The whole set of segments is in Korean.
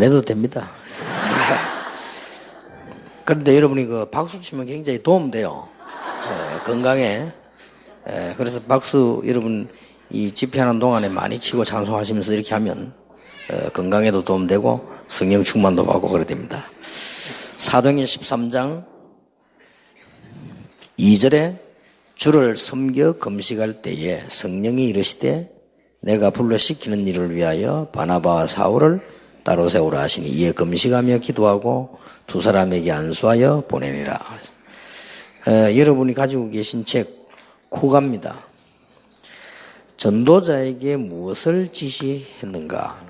안 해도 됩니다. 그런데 여러분이 그 박수 치면 굉장히 도움돼요. 건강에. 그래서 박수 여러분 이 집회하는 동안에 많이 치고 찬송하시면서 이렇게 하면 건강에도 도움되고 성령 충만도 받고 그래야 됩니다. 사도행전 13장 2절에 주를 섬겨 금식할 때에 성령이 이르시되 내가 불러 시키는 일을 위하여 바나바와 사울을 따로 세우라 하시니 이에 금식하며 기도하고 두 사람에게 안수하여 보내니라. 여러분이 가지고 계신 책 코가입니다. 전도자에게 무엇을 지시했는가?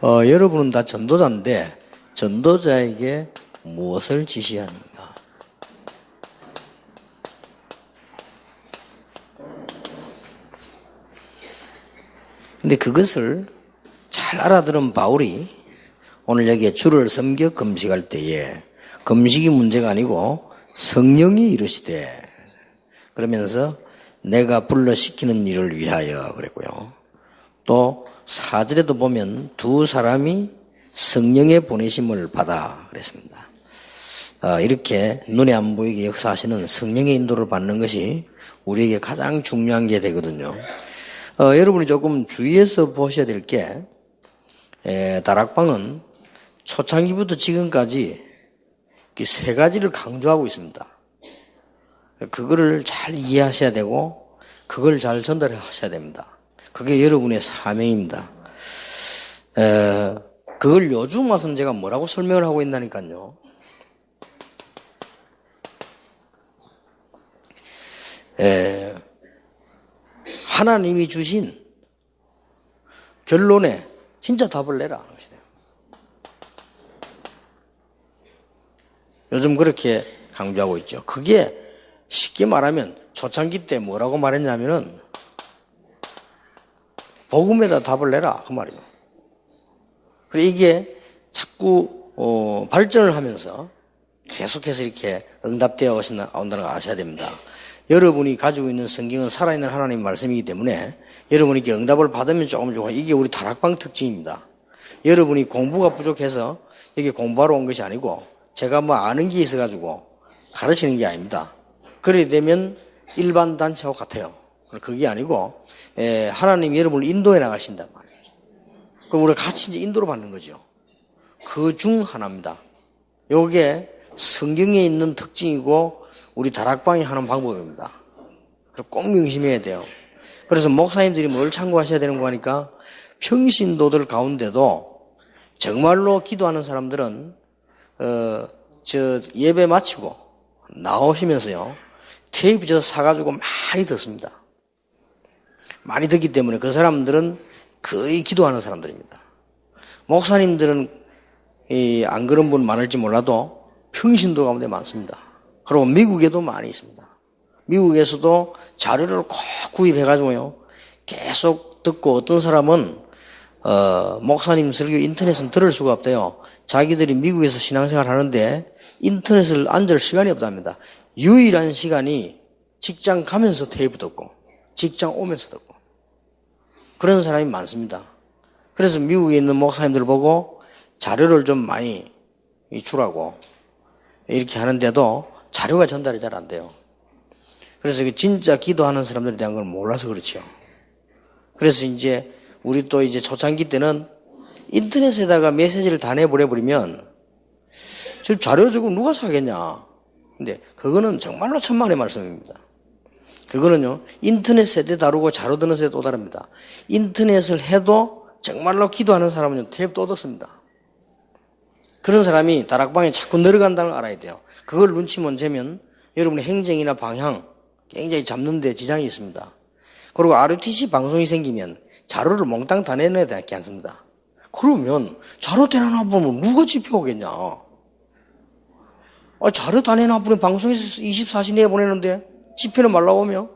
여러분은 다 전도자인데 전도자에게 무엇을 지시하는가? 근데 그것을 잘 알아들은 바울이 오늘 여기에 주를 섬겨 금식할 때에 금식이 문제가 아니고 성령이 이르시되 그러면서 내가 불러 시키는 일을 위하여 그랬고요. 또 4절에도 보면 두 사람이 성령의 보내심을 받아 그랬습니다. 이렇게 눈에 안 보이게 역사하시는 성령의 인도를 받는 것이 우리에게 가장 중요한 게 되거든요. 여러분이 조금 주의해서 보셔야 될 게 다락방은 초창기부터 지금까지 세 가지를 강조하고 있습니다. 그거를 잘 이해하셔야 되고 그걸 잘 전달하셔야 됩니다. 그게 여러분의 사명입니다. 그걸 요즘 와서는 제가 뭐라고 설명을 하고 있다니까요. 하나님이 주신 결론에 진짜 답을 내라 하는 것이에요. 요즘 그렇게 강조하고 있죠. 그게 쉽게 말하면 초창기 때 뭐라고 말했냐면은 복음에다 답을 내라 그 말이에요. 그리고 이게 자꾸 발전을 하면서 계속해서 이렇게 응답되어 온다는 걸 아셔야 됩니다. 여러분이 가지고 있는 성경은 살아있는 하나님 말씀이기 때문에 여러분이 이렇게 응답을 받으면 조금 좋아요. 이게 우리 다락방 특징입니다. 여러분이 공부가 부족해서 여기 공부하러 온 것이 아니고 제가 뭐 아는 게 있어가지고 가르치는 게 아닙니다. 그래 되면 일반 단체와 같아요. 그게 아니고 하나님이 여러분을 인도해 나가신단 말이에요. 그럼 우리가 같이 이제 인도를 받는 거죠. 그 중 하나입니다. 요게 성경에 있는 특징이고 우리 다락방이 하는 방법입니다. 꼭 명심해야 돼요. 그래서 목사님들이 뭘 참고하셔야 되는 거 하니까 평신도들 가운데도 정말로 기도하는 사람들은 예배 마치고 나오시면서요 테이프 사가지고 많이 듣습니다. 많이 듣기 때문에 그 사람들은 거의 기도하는 사람들입니다. 목사님들은 안 그런 분 많을지 몰라도 평신도 가운데 많습니다. 그리고 미국에도 많이 있습니다. 미국에서도 자료를 꼭 구입해가지고요 계속 듣고 어떤 사람은 목사님 설교 인터넷은 들을 수가 없대요. 자기들이 미국에서 신앙생활 하는데 인터넷을 앉을 시간이 없답니다. 유일한 시간이 직장 가면서 테이프 듣고 직장 오면서 듣고 그런 사람이 많습니다. 그래서 미국에 있는 목사님들 보고 자료를 좀 많이 주라고 이렇게 하는데도 자료가 전달이 잘 안 돼요. 그래서 진짜 기도하는 사람들에 대한 걸 몰라서 그렇죠. 그래서 이제 우리 또 이제 초창기 때는 인터넷에다가 메시지를 다 내보내버리면 저 자료 주고 누가 사겠냐. 근데 그거는 정말로 천만의 말씀입니다. 그거는요 인터넷 세대 다르고 자료 듣는 세대 또 다릅니다. 인터넷을 해도 정말로 기도하는 사람은 테이프 또 듣습니다. 그런 사람이 다락방에 자꾸 내려간다는 걸 알아야 돼요. 그걸 눈치 못 채면 여러분의 행정이나 방향 굉장히 잡는 데 지장이 있습니다. 그리고 RUTC 방송이 생기면 자료를 몽땅 다 내놔야 되지 않습니다. 그러면 자료 다 내놔보면 누가 집회 오겠냐. 자료 다 내놔보면 방송에서 24시 내보내는데 집회는 말라고 하며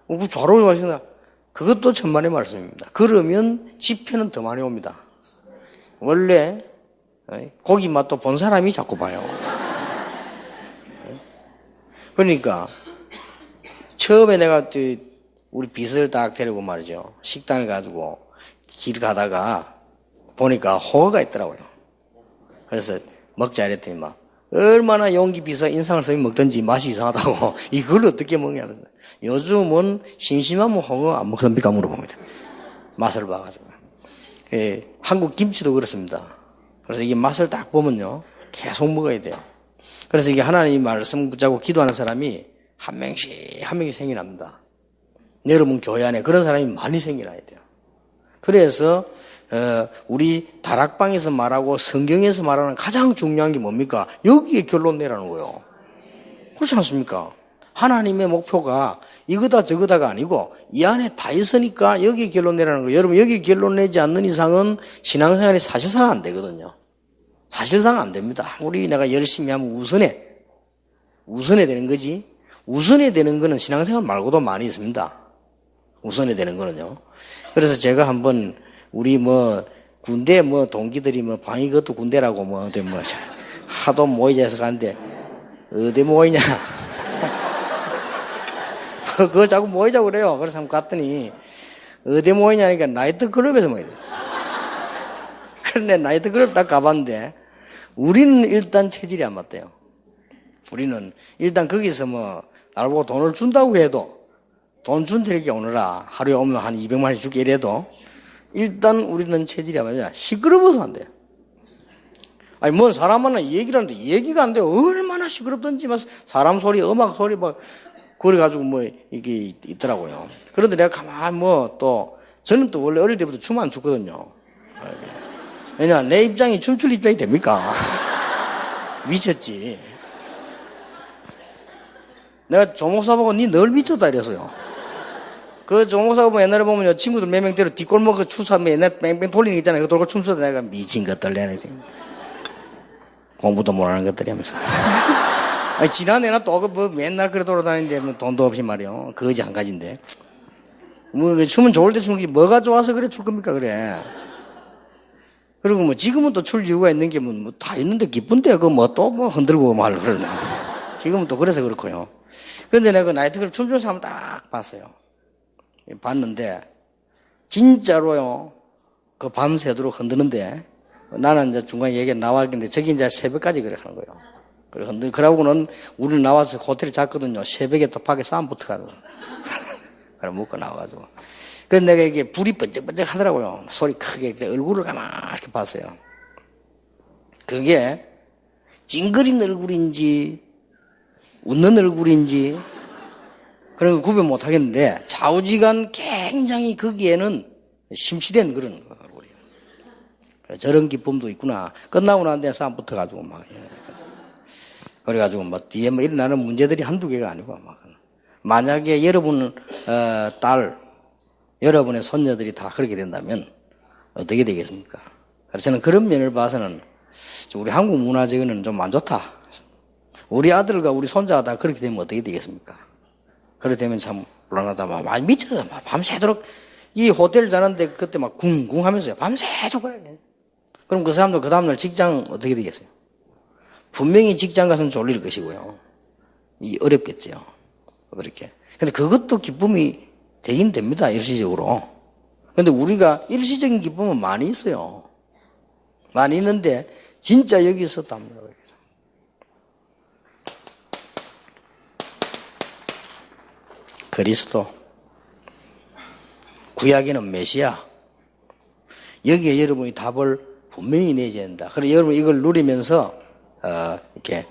그 자료를 마신다. 그것도 천만의 말씀입니다. 그러면 집회는 더 많이 옵니다. 원래 고기 맛도 본 사람이 자꾸 봐요. 그러니까 처음에 내가 우리 비서를 딱 데리고 말이죠. 식당을 가지고 길 가다가 보니까 홍어가 있더라고요. 그래서 먹자 이랬더니 막 얼마나 용기 비서 인상을 써서 먹든지 맛이 이상하다고 이걸 어떻게 먹냐. 요즘은 심심하면 홍어 안 먹습니까 물어봅니다. 맛을 봐가지고. 예, 한국 김치도 그렇습니다. 그래서 이게 맛을 딱 보면요 계속 먹어야 돼요. 그래서 이게 하나님 말씀 붙잡고 기도하는 사람이 한 명씩 생겨납니다. 여러분 교회 안에 그런 사람이 많이 생겨나야 돼요. 그래서 우리 다락방에서 말하고 성경에서 말하는 가장 중요한 게 뭡니까? 여기에 결론 내라는 거예요. 그렇지 않습니까? 하나님의 목표가 이거다 저거다가 아니고 이 안에 다 있으니까 여기에 결론 내라는 거예요. 여러분 여기 결론 내지 않는 이상은 신앙생활이 사실상 안 되거든요. 사실상 안 됩니다. 아무리 내가 열심히 하면 우선에 되는 거지. 우선에 되는 거는 신앙생활 말고도 많이 있습니다. 우선에 되는 거는요. 그래서 제가 한번 우리 군대 동기들이 방이 그것도 군대라고 하도 모이자 해서 가는데 어디 모이냐. 그걸 자꾸 모이자고 그래요. 그래서 한번 갔더니 어디 모이냐니까 나이트클럽에서 모이대. 그런데 나이트클럽 딱 가봤는데 우리는 일단 체질이 안 맞대요. 우리는 일단 거기서 나보고 돈을 준다고 해도 돈 준다니까 오느라 하루에 오면 한 200만 원씩 줄게 이래도 일단 우리는 체질이 안 맞아요. 시끄러워서 안 돼요. 아니 뭔 사람 만나 얘기를 하는데 얘기가 안 돼요. 얼마나 시끄럽던지 사람 소리 음악 소리 그래가지고 이게 있더라고요. 그런데 내가 가만히 또 저는 또 원래 어릴 때부터 춤 안 췄거든요. 왜냐 내 입장이 춤출 입장이 됩니까? 미쳤지. 내가 조목사 보고 니 늘 미쳤다 이래서요. 그 조목사 보면 옛날에 보면 친구들 몇 명 때려 뒷골목 추수하면 옛날 뺑뺑 돌리는 거 있잖아요. 그 돌고 춤추다 내가 미친 것들 내네. 공부도 못하는 것들이 하면서. 아니, 지난해나 또 맨날 그래 돌아다니는데 돈도 없이 말이요. 거지 한 가지인데. 춤은 좋을 때 추는 게 뭐가 좋아서 그래 출 겁니까 그래. 그리고 지금은 또 출 이유가 있는 게 다 있는데 기쁜데 또 흔들고 말 그러네. 지금은 또 그래서 그렇고요. 근데 내가 그 나이트클럽 춤추는 사람 딱 봤어요. 봤는데 진짜로요. 그 밤새도록 흔드는데 나는 이제 중간에 얘기 나왔는데 저기 이제 새벽까지 그래 하는 거예요. 그래 그러고는 우리는 나와서 호텔 잤거든요. 새벽에 또 밖에 싸움 붙어가지고. 그래 먹고 나와가지고. 그래서 내가 이게 불이 번쩍번쩍 하더라고요. 소리 크게 얼굴을 가만히 이렇게 봤어요. 그게 찡그린 얼굴인지 웃는 얼굴인지 그런 거 구분 못 하겠는데 좌우지간 굉장히 거기에는 심취된 그런 얼굴이에요. 저런 기쁨도 있구나. 끝나고 나는데 싸움 붙어가지고 그래가지고 뒤에 일어나는 문제들이 한두 개가 아니고 만약에 여러분 딸 여러분의 손녀들이 다 그렇게 된다면 어떻게 되겠습니까? 그래서 저는 그런 면을 봐서는 우리 한국 문화적으로는 좀 안 좋다. 우리 아들과 우리 손자가 다 그렇게 되면 어떻게 되겠습니까? 그렇게 되면 참 불안하다. 많이 미쳐서 밤새도록 이 호텔 자는데 그때 쿵쿵 하면서요. 밤새도록 그래. 그럼 그 사람들 그 다음날 직장 어떻게 되겠어요? 분명히 직장 가서는 졸릴 것이고요. 어렵겠죠. 그렇게. 근데 그것도 기쁨이 되긴 됩니다. 일시적으로. 근데 우리가 일시적인 기쁨은 많이 있어요. 많이 있는데 진짜 여기 있었답니다. 그리스도. 구약에는 메시아. 여기에 여러분이 답을 분명히 내줘야 된다. 그래서 여러분 이걸 누리면서 이렇게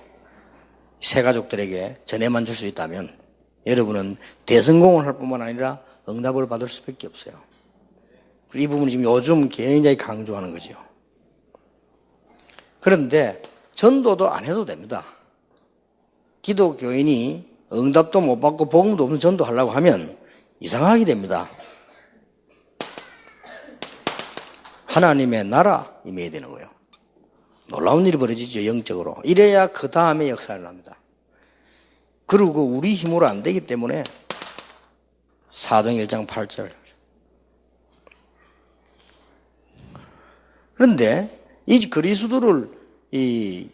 새 가족들에게 전해만 줄 수 있다면 여러분은 대성공을 할 뿐만 아니라 응답을 받을 수밖에 없어요. 이 부분은 지금 요즘 굉장히 강조하는 거죠. 그런데 전도도 안 해도 됩니다. 기독교인이 응답도 못 받고 복음도 없는 전도하려고 하면 이상하게 됩니다. 하나님의 나라 임해야 되는 거예요. 놀라운 일이 벌어지죠. 영적으로. 이래야 그 다음에 역사를 합니다. 그리고 우리 힘으로 안 되기 때문에 사도행 1장 8절. 그런데 이 그리스도를 이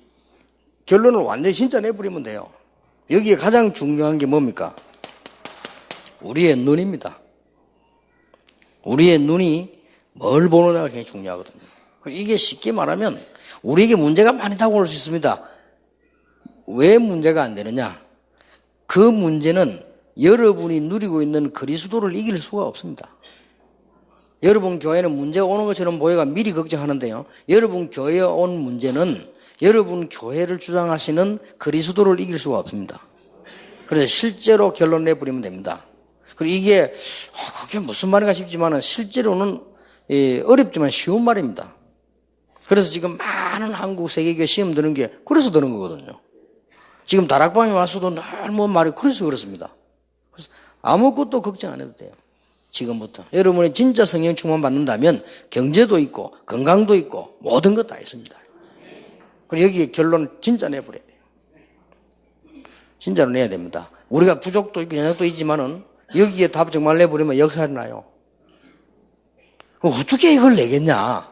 결론을 완전히 진짜 내버리면 돼요. 여기에 가장 중요한 게 뭡니까? 우리의 눈입니다. 우리의 눈이 뭘 보느냐가 굉장히 중요하거든요. 이게 쉽게 말하면 우리에게 문제가 많이 다가올 수 있습니다. 왜 문제가 안 되느냐? 그 문제는 여러분이 누리고 있는 그리스도를 이길 수가 없습니다. 여러분 교회는 문제가 오는 것처럼 보여가 미리 걱정하는데요. 여러분 교회에 온 문제는 여러분 교회를 주장하시는 그리스도를 이길 수가 없습니다. 그래서 실제로 결론 내버리면 됩니다. 그리고 이게 그게 무슨 말인가 싶지만 실제로는 어렵지만 쉬운 말입니다. 그래서 지금 많은 한국 세계교회 시험 드는 게 그래서 드는 거거든요. 지금 다락방에 와서도 늘 뭐 말이 그래서 그렇습니다. 그래서 아무것도 걱정 안 해도 돼요. 지금부터 여러분이 진짜 성령 충만 받는다면 경제도 있고 건강도 있고 모든 것 다 있습니다. 그리고 여기에 결론 진짜 내버려야 돼요. 진짜로 내야 됩니다. 우리가 부족도 있고 연약도 있지만은 여기에 답 정말 내버리면 역사를 나요. 어떻게 이걸 내겠냐?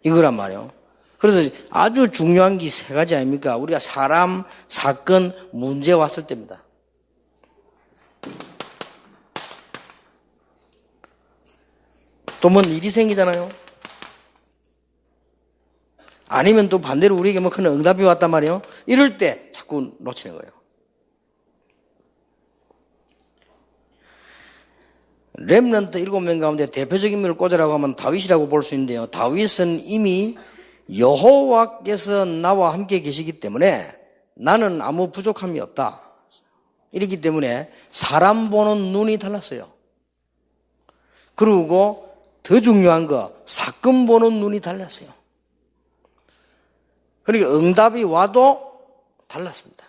이거란 말이에요. 그래서 아주 중요한 게 세 가지 아닙니까? 우리가 사람, 사건, 문제 왔을 때입니다. 또 뭔 일이 생기잖아요. 아니면 또 반대로 우리에게 뭐 큰 응답이 왔단 말이에요. 이럴 때 자꾸 놓치는 거예요. 렘넌트 7명 가운데 대표적인 인물을 꽂으라고 하면 다윗이라고 볼 수 있는데요. 다윗은 이미 여호와께서 나와 함께 계시기 때문에 나는 아무 부족함이 없다. 이렇기 때문에 사람 보는 눈이 달랐어요. 그리고 더 중요한 거 사건 보는 눈이 달랐어요. 그러니까 응답이 와도 달랐습니다.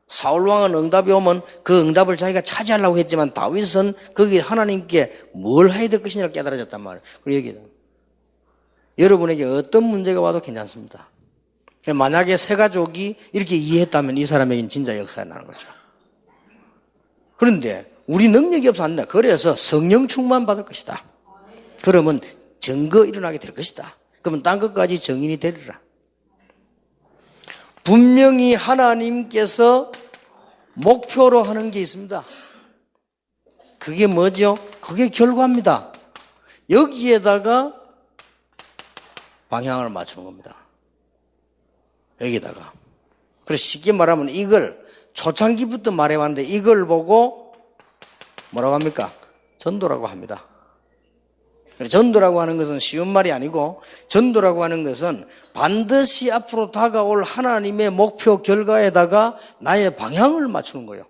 사울왕은 응답이 오면 그 응답을 자기가 차지하려고 했지만 다윗은 거기에 하나님께 뭘 해야 될 것이냐를 깨달아졌단 말이에요. 그리고 여기 여러분에게 어떤 문제가 와도 괜찮습니다. 만약에 세 가족이 이렇게 이해했다면 이 사람에게는 진짜 역사가 나는 거죠. 그런데 우리 능력이 없어 안 돼. 그래서 성령 충만 받을 것이다. 그러면 증거 일어나게 될 것이다. 그러면 딴 것까지 정인이 되리라. 분명히 하나님께서 목표로 하는 게 있습니다. 그게 뭐죠? 그게 결과입니다. 여기에다가 방향을 맞추는 겁니다. 여기다가. 그래서 쉽게 말하면 이걸 초창기부터 말해왔는데 이걸 보고 뭐라고 합니까? 전도라고 합니다. 전도라고 하는 것은 쉬운 말이 아니고 전도라고 하는 것은 반드시 앞으로 다가올 하나님의 목표 결과에다가 나의 방향을 맞추는 거예요.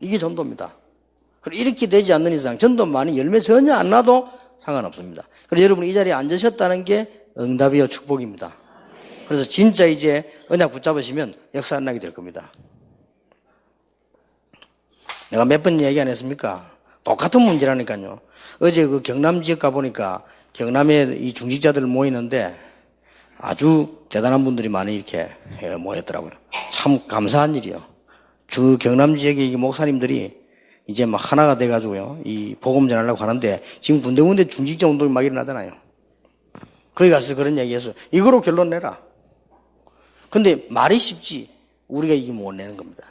이게 전도입니다. 그리고 이렇게 되지 않는 이상 전도만이 열매 전혀 안 나도 상관없습니다. 그래서 여러분이 이 자리에 앉으셨다는 게 응답이요 축복입니다. 그래서 진짜 이제 언약 붙잡으시면 역사 안 나게 될 겁니다. 내가 몇 번 얘기 안 했습니까? 똑같은 문제라니까요. 어제 그 경남 지역 가보니까 경남에 이 중직자들 모이는데 아주 대단한 분들이 많이 이렇게 모였더라고요. 참 감사한 일이요. 주 경남 지역의 목사님들이 이제 막 하나가 돼가지고요. 이 복음 전하려고 하는데 지금 군데군데 중직자 운동이 막 일어나잖아요. 거기 가서 그런 얘기해서 이거로 결론 내라. 근데 말이 쉽지 우리가 이게 못 내는 겁니다.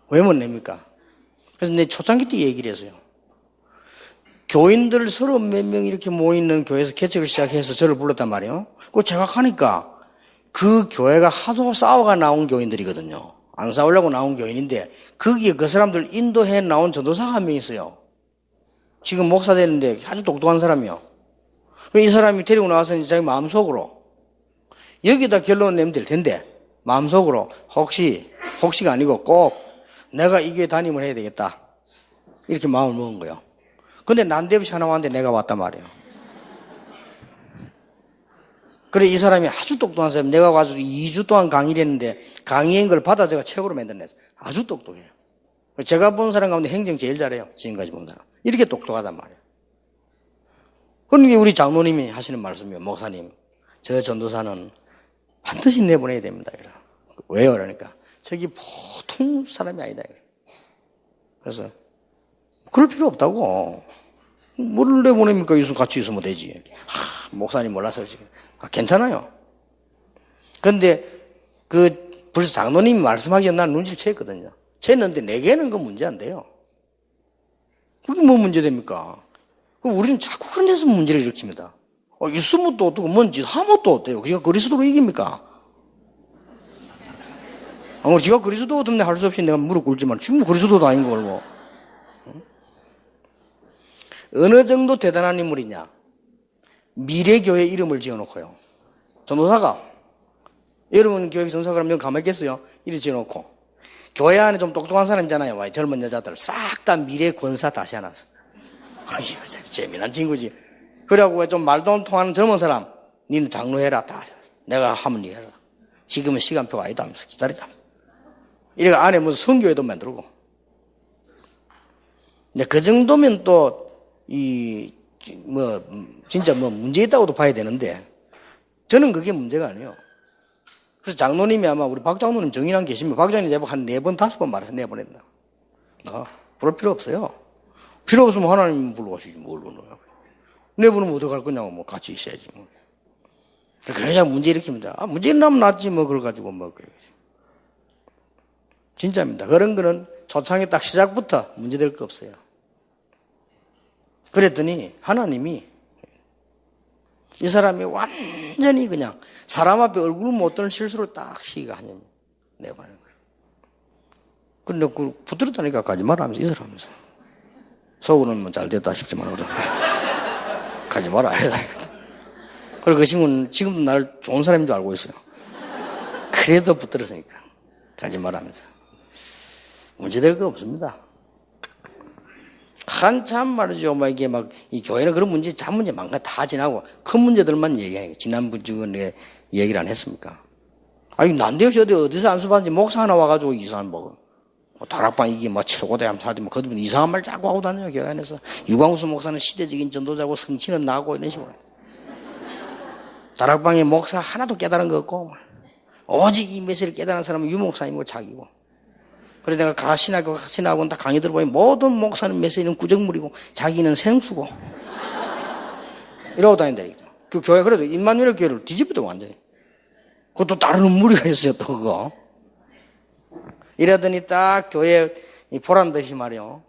왜 못 냅니까? 그래서 내 초창기 때 얘기를 했어요. 교인들 30몇 명 이렇게 모이는 교회에서 개척을 시작해서 저를 불렀단 말이에요. 그거 제가 가니까 그 교회가 하도 싸워가 나온 교인들이거든요. 안 싸우려고 나온 교인인데 거기에 그 사람들 인도해 나온 전도사가 한 명 있어요. 지금 목사 되는데 아주 똑똑한 사람이요. 이 사람이 데리고 나와서 자기 마음속으로 여기다 결론을 내면 될 텐데 마음속으로 혹시가 아니고 꼭 내가 이 교회 담임을 해야 되겠다. 이렇게 마음을 먹은 거예요. 근데 난데없이 하나 왔는데 내가 왔단 말이에요. 그래 이 사람이 아주 똑똑한 사람. 내가 와서 2주 동안 강의를 했는데 강의한 걸 받아 제가 책으로 만들어냈어요. 아주 똑똑해요. 제가 본 사람 가운데 행정 제일 잘해요. 지금까지 본 사람. 이렇게 똑똑하단 말이에요. 그러니까 우리 장로님이 하시는 말씀이에요. 목사님, 저 전도사는 반드시 내보내야 됩니다. 왜요? 그러니까 저기 보통 사람이 아니다. 그래서 그럴 필요 없다고. 뭘 내보냅니까? 같이 있으면 되지. 목사님 몰라서 그러지. 괜찮아요. 그런데 벌써 장로님이 말씀하기에 난 눈치를 챘거든요. 챘는데 내게는 그 문제 안 돼요. 그게 뭐 문제됩니까? 그럼 우리는 자꾸 그런 데서 문제를 일으킵니다. 있으면 또 어떻고, 뭔지 하면 또 어때요? 지가 그리스도로 이깁니까? 지가 그리스도 때문에 할 수 없이 내가 무릎 꿇지만, 지금 그리스도도 아닌 걸 뭐. 어느 정도 대단한 인물이냐? 미래교회 이름을 지어놓고요. 전도사가, 여러분 교회 전도사 그러면 가만히 있겠어요? 이름 지어놓고. 교회 안에 좀 똑똑한 사람 있잖아요. 젊은 여자들. 싹 다 미래 권사 다시 하나서. 이거 참 재미난 친구지. 그래갖고 좀 말도 안 통하는 젊은 사람, 니는 장로해라. 다. 내가 하면 니 해라. 지금은 시간표가 아니다 하면서 기다리자. 이래 안에 무슨 선교회도 만들고. 근데 그 정도면 또, 진짜 문제 있다고도 봐야 되는데, 저는 그게 문제가 아니에요. 그래서 장로님이 아마 우리 박 장로님 정인환 계시면 박 장로님 제법 한 4번, 5번 말해서 내보낸다. 그럴 필요 없어요. 필요 없으면 하나님 불러가시지, 뭘 불러요. 내보내면 어떡할 거냐고, 뭐, 같이 있어야지. 뭐. 그냥 문제 일으킵니다. 문제 일어나면 낫지, 뭐, 그걸 가지고, 뭐, 그래. 진짜입니다. 그런 거는 초창기 딱 시작부터 문제될 거 없어요. 그랬더니 하나님이 이 사람이 완전히 그냥 사람 앞에 얼굴 못 드는 실수를 딱 시기가 하냐면 내보낸 거예요. 근데 그 붙들었다니까 가지 마라 하면서 이 사람하면서 속으로는 뭐 잘 됐다 싶지만 가지 마라 이러다. 그리고 그 친구는 지금도 날 좋은 사람인 줄 알고 있어요. 그래도 붙들었으니까 가지 마라 하면서 문제될 거 없습니다. 한참 말이죠. 이게 이 교회는 그런 문제, 잔 문제 많은 거 다 지나고 큰 문제들만 얘기해요. 지난번 주에 얘기를 안 했습니까? 난데없이 어디서 안수받은지 목사 하나 와가지고 이상한 다락방 이게 최고대 하면서 하더니 그분 이상한 말 자꾸 하고 다녀요. 교회 안에서. 유광수 목사는 시대적인 전도자고 성취는 나고 이런 식으로. 다락방에 목사 하나도 깨달은 거 없고 오직 이 메시지를 깨달은 사람은 유 목사님이고 자기고. 그래서 내가 신학원 다 강의 들어보니 모든 목사는 메시지는 구정물이고 자기는 생수고 이러고 다닌다니까. 그 교회 그래도 임마누엘 교회를 뒤집어대고 완전히. 그것도 다른 무리가 있어요 또 그거. 이러더니 딱 교회 보란 듯이 말이요.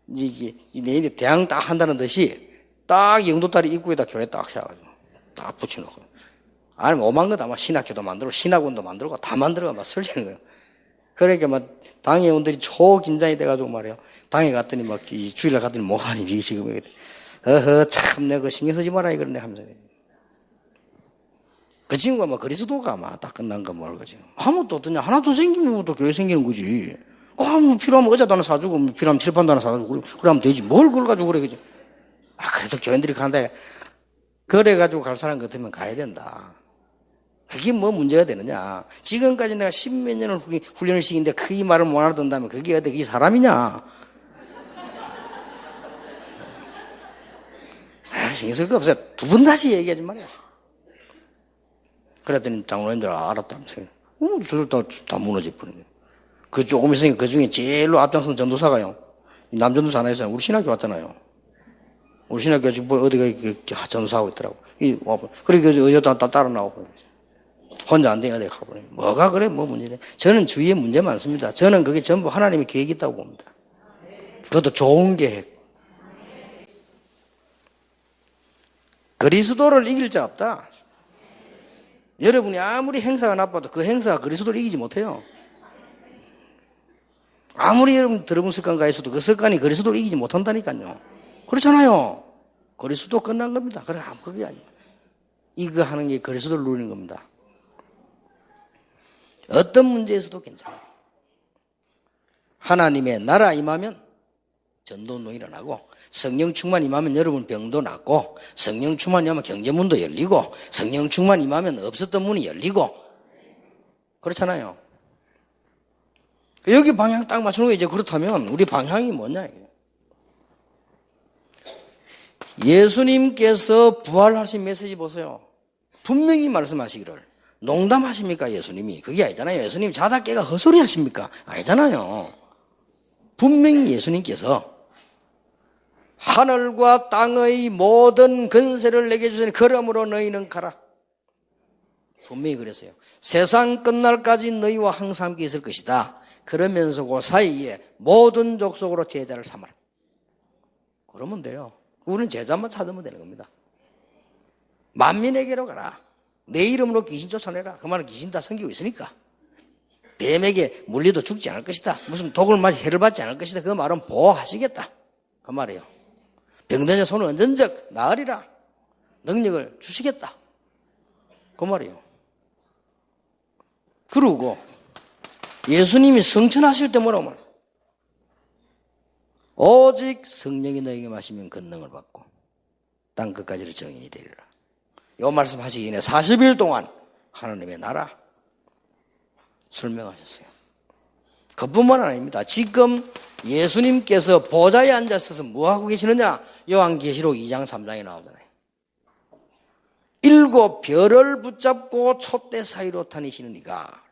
내일 대항 딱 한다는 듯이 딱 영도다리 입구에다 교회 딱 세워가지고 딱 붙여놓고. 아니면 오만 거 다 신학교도 만들고 신학원도 만들고 다 만들어가 막 설치는 거예요. 그러니까 당의 회원들이 초긴장이 돼가지고 말이에요. 당에 갔더니 주일날 갔더니 목사님 이게 지금 참 내가 신경 쓰지 마라 이러네 하면서. 그 친구가 그리스도가 딱 끝난 거 뭘 거지. 아무것도 없더냐. 하나도 생기면 또 교회 생기는 거지. 필요하면 의자도 하나 사주고, 필요하면 칠판도 하나 사주고, 그러면 되지. 뭘 그걸 가지고 그래, 그지. 그래도 교인들이 간다. 그래가지고 갈 사람 같으면 가야 된다. 그게 뭐 문제가 되느냐. 지금까지 내가 10몇 년을 훈련을 시키는데 그 이 말을 못 알아듣는다면 그게 어디 그게 사람이냐. 신경 쓸 거 없어요. 2번 다시 얘기하지 말았어. 그랬더니 장로님들 알았다면서요. 저들 다 무너질 뻔했네. 그 조금 있으니까 그 중에 제일로 앞장선 전도사가요. 남전도사 하나 있어요. 우리 신학교 왔잖아요. 우리 신학교 지금 어디가 전도사하고 있더라고. 그러니까 여자 다 따라 나오고. 혼자 안 돼, 어디 가버려요. 뭐가 그래, 뭐 문제돼. 저는 주위에 문제 많습니다. 저는 그게 전부 하나님의 계획이 있다고 봅니다. 그것도 좋은 계획. 그리스도를 이길 자 없다. 여러분이 아무리 행사가 나빠도 그 행사가 그리스도를 이기지 못해요. 아무리 여러분 들어본 습관가 있어도 그 습관이 그리스도를 이기지 못한다니까요. 그렇잖아요. 그리스도 끝난 겁니다. 그래, 그게 아니에요. 이거 하는 게 그리스도를 누리는 겁니다. 어떤 문제에서도 괜찮아요. 하나님의 나라 임하면 전도도 일어나고 성령 충만 임하면 여러분 병도 낫고 성령 충만 임하면 경제문도 열리고 성령 충만 임하면 없었던 문이 열리고 그렇잖아요. 여기 방향 딱 맞추는 거 이제 그렇다면 우리 방향이 뭐냐 이게. 예수님께서 부활하신 메시지 보세요. 분명히 말씀하시기를 농담하십니까 예수님이? 그게 아니잖아요. 예수님 자다 깨가 헛소리 하십니까? 아니잖아요. 분명히 예수님께서 하늘과 땅의 모든 권세를 내게 주시니 그러므로 너희는 가라. 분명히 그랬어요. 세상 끝날까지 너희와 항상 함께 있을 것이다. 그러면서 그 사이에 모든 족속으로 제자를 삼아라. 그러면 돼요. 우리는 제자만 찾으면 되는 겁니다. 만민에게로 가라. 내 이름으로 귀신 쫓아내라. 그 말은 귀신 다 섬기고 있으니까. 뱀에게 물려도 죽지 않을 것이다. 무슨 독을 맞아 해를 받지 않을 것이다. 그 말은 보호하시겠다. 그 말이에요. 병든 자 손은 언전적 나으리라. 능력을 주시겠다. 그 말이에요. 그러고 예수님이 성천하실 때 뭐라고 말해요? 오직 성령이 너에게 마시면 권능을 받고 땅 끝까지를 정인이 되리라. 이 말씀 하시기 전에 40일 동안 하나님의 나라 설명하셨어요. 그뿐만 아닙니다. 지금 예수님께서 보좌에 앉아서서 뭐하고 계시느냐? 요한계시록 2장 3장에 나오잖아요. 7 별을 붙잡고 촛대 사이로 다니시는 이가.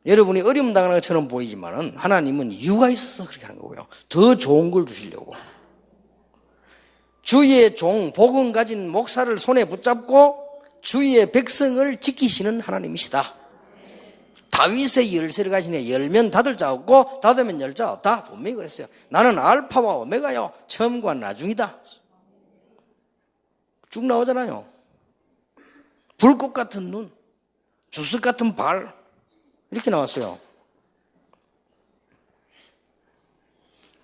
여러분이 어려움 당하는 것처럼 보이지만은 하나님은 이유가 있어서 그렇게 하는 거고요. 더 좋은 걸 주시려고. 주의 종, 복음 가진 목사를 손에 붙잡고 주의 백성을 지키시는 하나님이시다. 다윗의 열쇠를 가지네. 열면 닫을 자 없고 닫으면 열 자 없다. 분명히 그랬어요. 나는 알파와 오메가요. 처음과 나중이다. 쭉 나오잖아요. 불꽃 같은 눈, 주석 같은 발 이렇게 나왔어요.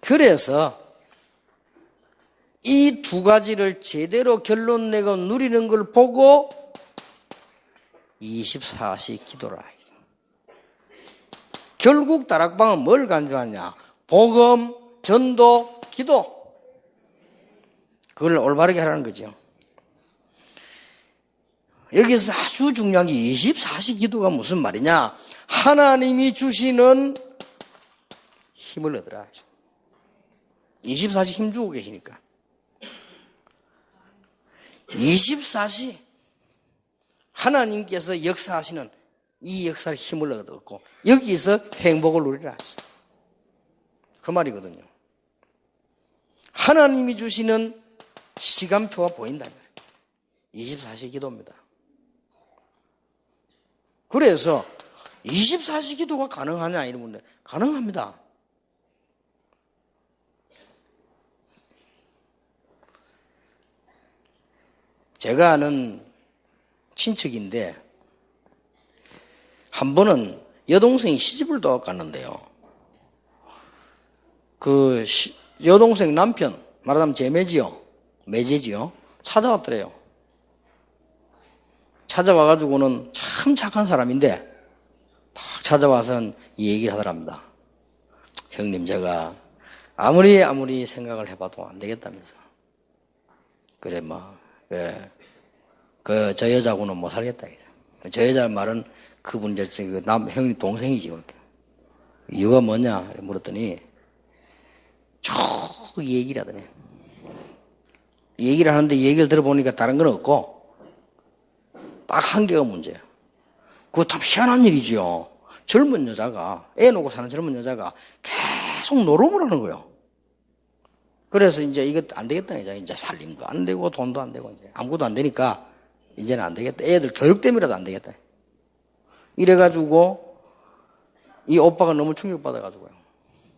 그래서 이 두 가지를 제대로 결론 내고 누리는 걸 보고 24시 기도라. 결국 다락방은 뭘 간주하냐? 복음, 전도, 기도. 그걸 올바르게 하라는 거죠. 여기서 아주 중요한 게 24시 기도가 무슨 말이냐? 하나님이 주시는 힘을 얻으라. 24시 힘 주고 계시니까. 24시 하나님께서 역사하시는 이 역사의 힘을 얻었고 여기서 행복을 누리라. 그 말이거든요. 하나님이 주시는 시간표가 보인다면 24시 기도입니다. 그래서 24시 기도가 가능하냐 이러는데 가능합니다. 제가 아는 친척인데 한 번은 여동생이 시집을 또 갔는데요. 그 여동생 남편 말하자면 제 매제지요. 찾아왔더래요. 찾아와가지고는 참 착한 사람인데 딱 찾아와서 이 얘기를 하더랍니다. 형님 제가 아무리 생각을 해봐도 안 되겠다면서. 그래 저 여자하고는 못 살겠다. 저 여자 말은 그분 형님 동생이지. 그렇게. 이유가 뭐냐 물었더니 쭉 얘기를 하더니 얘기를 하는데 얘기를 들어보니까 다른 건 없고 딱 한 개가 문제야. 그거 참 희한한 일이죠. 젊은 여자가 애 놓고 사는 젊은 여자가 계속 노름을 하는 거예요. 그래서 이제 이거 안 되겠다. 이제 살림도 안 되고 돈도 안 되고 이제 아무것도 안 되니까 이제는 안 되겠다. 애들 교육 때문이라도 안 되겠다. 이래가지고 이 오빠가 너무 충격받아가지고요.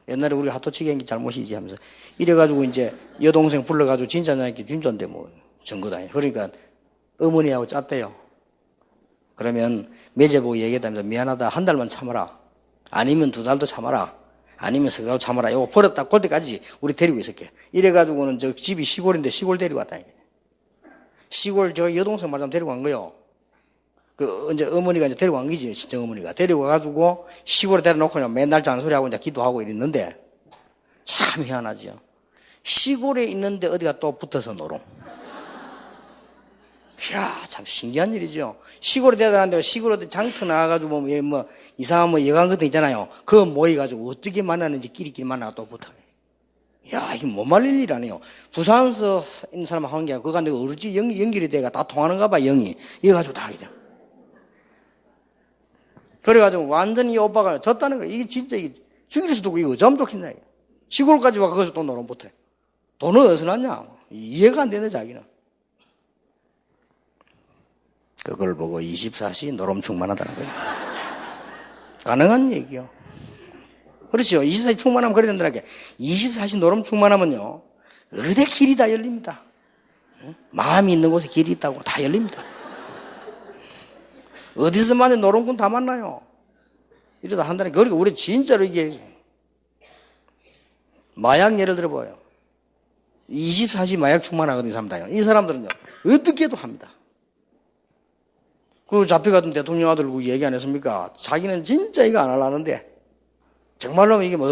옛날에 우리가 하토치기 한 게 잘못이지 하면서 이래가지고 이제 여동생 불러가지고 진짜냐니까 진짜인데 뭐 전거다. 그러니까 어머니하고 짰대요. 그러면 매제보고 얘기했다면서 미안하다 한 달만 참아라. 아니면 2달도 참아라. 아니면 3달 참아라. 이거 버렸다 골 때까지 우리 데리고 있을게. 이래가지고는 저 집이 시골인데 시골 데리고 왔다. 시골 저 여동생 말하자면 데리고 간 거요. 이제 어머니가 이제 데리고 간 거지. 친정 어머니가. 데리고 가가지고 시골에 데려놓고 그냥 맨날 잔소리하고 이제 기도하고 이랬는데 참 희한하지요. 시골에 있는데 어디가 또 붙어서 놀어. 이야, 참 신기한 일이죠. 시골에 데려다는데 시골 어디 장터 나가가지고 뭐 이상한 뭐 여관 같은 거 있잖아요. 그거 모여가지고 어떻게 만나는지 끼리끼리 만나가 또 붙어. 야, 이게 못 말릴 일 아니에요. 부산에서 있는 사람 하는 게 아니고 그거 내가 어찌 연결이 돼가 다 통하는가 봐, 영이. 이래가지고 다 하게 돼. 그래가지고 완전히 이 오빠가 졌다는 거야. 이게 진짜 이게 죽일 수도 없고 이거 어쩜 좋겠냐. 시골까지 와 거기서 또 놀아 못해. 돈은 어디서 났냐. 이해가 안 되네, 자기는. 그걸 보고 24시 노름 충만하다는 거예요. 가능한 얘기요. 그렇죠. 24시 충만하면 그래야 된다는 게 24시 노름 충만하면요. 어디 길이 다 열립니다. 마음이 있는 곳에 길이 있다고 다 열립니다. 어디서 만에 노름꾼 다 만나요. 이러다 한다니까. 그러니까 우리 진짜로 이게 마약 예를 들어봐요. 24시 마약 충만하거든요, 이 사람들요. 이 사람들은요, 어떻게 해도 합니다. 그 잡혀가던 대통령 아들 얘기 안 했습니까? 자기는 진짜 이거 안 하려는데, 정말로 이게 막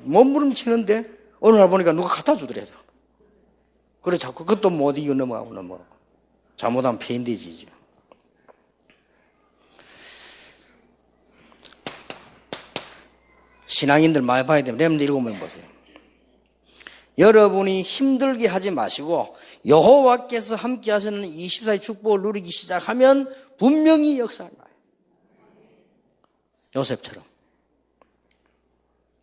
몸부림치는데, 어느 날 보니까 누가 갖다 주더래요. 그래, 자꾸 그것도 못 이겨 넘어가고. 잘못하면 폐인되지. 신앙인들 많이 봐야 됩니다. 렘드 읽으면 보세요. 여러분이 힘들게 하지 마시고 여호와께서 함께 하시는 24시 축복을 누리기 시작하면 분명히 역사를 나요. 요셉처럼.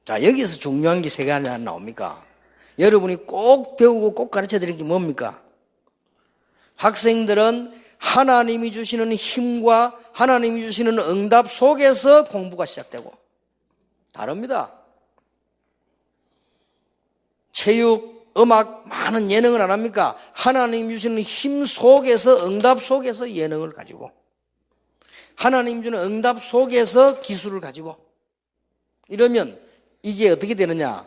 자, 여기서 중요한 게 세 가지 나옵니까? 여러분이 꼭 배우고 꼭 가르쳐 드릴 게 뭡니까? 학생들은 하나님이 주시는 힘과 하나님이 주시는 응답 속에서 공부가 시작되고 다릅니다. 체육, 음악, 많은 예능을 안 합니까? 하나님 주시는 힘 속에서 응답 속에서 예능을 가지고 하나님 주는 응답 속에서 기술을 가지고 이러면 이게 어떻게 되느냐?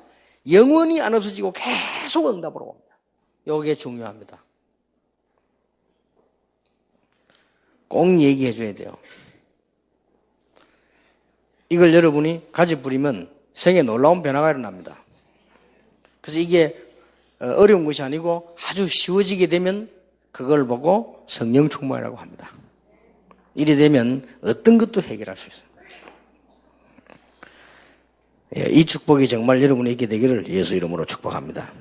영원히 안 없어지고 계속 응답으로 옵니다. 이게 중요합니다. 꼭 얘기해 줘야 돼요. 이걸 여러분이 가지 부리면 생에 놀라운 변화가 일어납니다. 그래서 이게 어려운 것이 아니고 아주 쉬워지게 되면 그걸 보고 성령 충만이라고 합니다. 이래 되면 어떤 것도 해결할 수 있어요. 이 축복이 정말 여러분이 있게 되기를 예수 이름으로 축복합니다.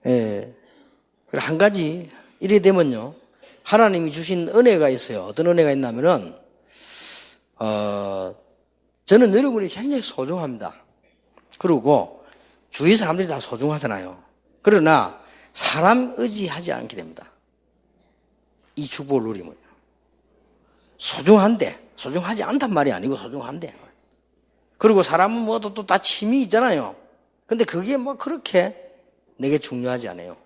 한 가지 이래 되면요. 하나님이 주신 은혜가 있어요. 어떤 은혜가 있냐면은 저는 여러분이 굉장히 소중합니다. 그리고 주위 사람들이 다 소중하잖아요. 그러나 사람 의지하지 않게 됩니다. 이 축복을 누리면요. 소중한데 소중하지 않단 말이 아니고 소중한데 그리고 사람은 뭐 또 다 취미 있잖아요. 근데 그게 뭐 그렇게 내게 중요하지 않아요.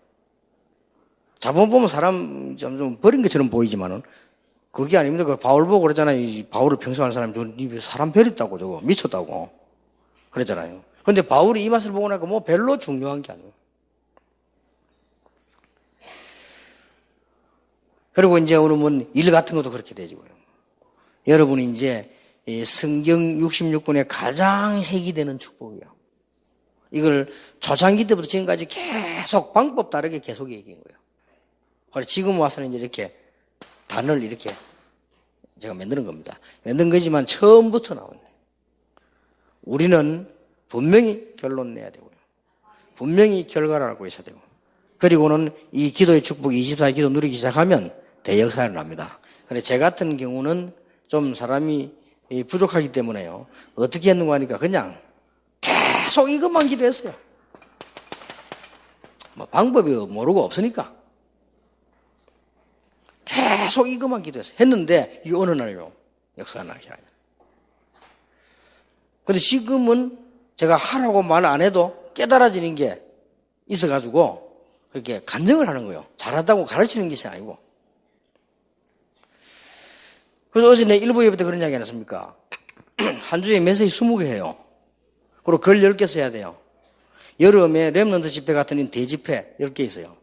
자본 보면 사람 좀 버린 것처럼 보이지만은 그게 아닙니다. 그 바울 보고 그러잖아요. 이 바울을 평생하는 사람이 저 사람 버렸다고 저거 미쳤다고 그랬잖아요. 근데 바울이 이 맛을 보고 나니까 뭐 별로 중요한 게 아니에요. 그리고 이제 오늘은 일 같은 것도 그렇게 되지고요. 여러분이 이제 성경 66권의 가장 핵이 되는 축복이에요. 이걸 초창기 때부터 지금까지 계속 방법 다르게 계속 얘기한 거예요. 그래서 지금 와서는 이제 이렇게 단을 이렇게 제가 만드는 겁니다. 만든 거지만 처음부터 나오네. 우리는 분명히 결론 내야 되고요. 분명히 결과를 알고 있어야 되고. 그리고는 이 기도의 축복 24시 기도 누리기 시작하면 대역사를 납니다. 그런데 제 같은 경우는 좀 사람이 부족하기 때문에요. 어떻게 했는가 하니까 그냥 계속 이것만 기도했어요. 뭐 방법이 모르고 없으니까. 계속 이것만 기도했어요. 했는데 이 어느 날요. 역사가 나기 시작해요. 근데 지금은 제가 하라고 말 안 해도 깨달아지는 게 있어가지고 그렇게 간증을 하는 거예요. 잘한다고 가르치는 것이 아니고. 그래서 어제 내 일부 예배 때 그런 이야기 안 했습니까? 한 주에 메시지 20개 해요. 그리고 글 10개 써야 돼요. 여름에 렘넌트 집회 같은 대집회 10개 있어요.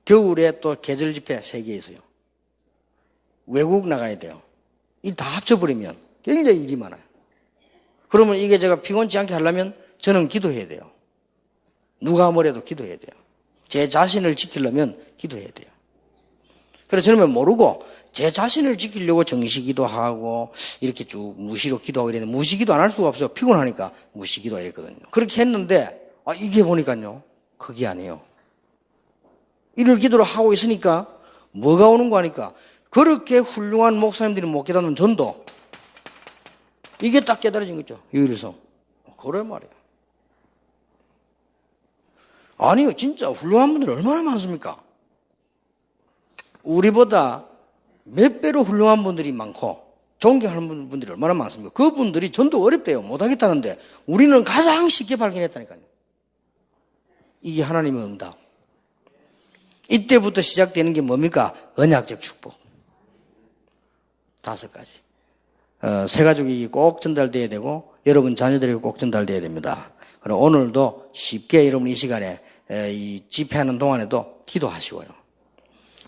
겨울에 또 계절 집회 3개 있어요. 외국 나가야 돼요. 이 다 합쳐버리면 굉장히 일이 많아요. 그러면 이게 제가 피곤치 않게 하려면 저는 기도해야 돼요. 누가 뭐래도 기도해야 돼요. 제 자신을 지키려면 기도해야 돼요. 그래서 저는 모르고 제 자신을 지키려고 정시기도 하고 이렇게 쭉 무시로 기도하고 이랬는데 무시기도 안 할 수가 없어요. 피곤하니까 무시기도 이랬거든요. 그렇게 했는데 이게 보니까요. 그게 아니에요. 이를 기도를 하고 있으니까 뭐가 오는 거 하니까 그렇게 훌륭한 목사님들이 못 깨닫는 전도 이게 딱 깨달아진 거죠. 유일성. 그래 말이에요. 아니요. 진짜 훌륭한 분들 얼마나 많습니까? 우리보다 몇 배로 훌륭한 분들이 많고 존경하는 분들이 얼마나 많습니까? 그분들이 전도 어렵대요. 못하겠다는데 우리는 가장 쉽게 발견했다니까요. 이게 하나님의 응답. 이때부터 시작되는 게 뭡니까? 언약적 축복. 5가지. 세 가족이 꼭 전달돼야 되고 여러분 자녀들에게 꼭 전달돼야 됩니다. 그럼 오늘도 쉽게 여러분 이 시간에 이 집회하는 동안에도 기도하시고요.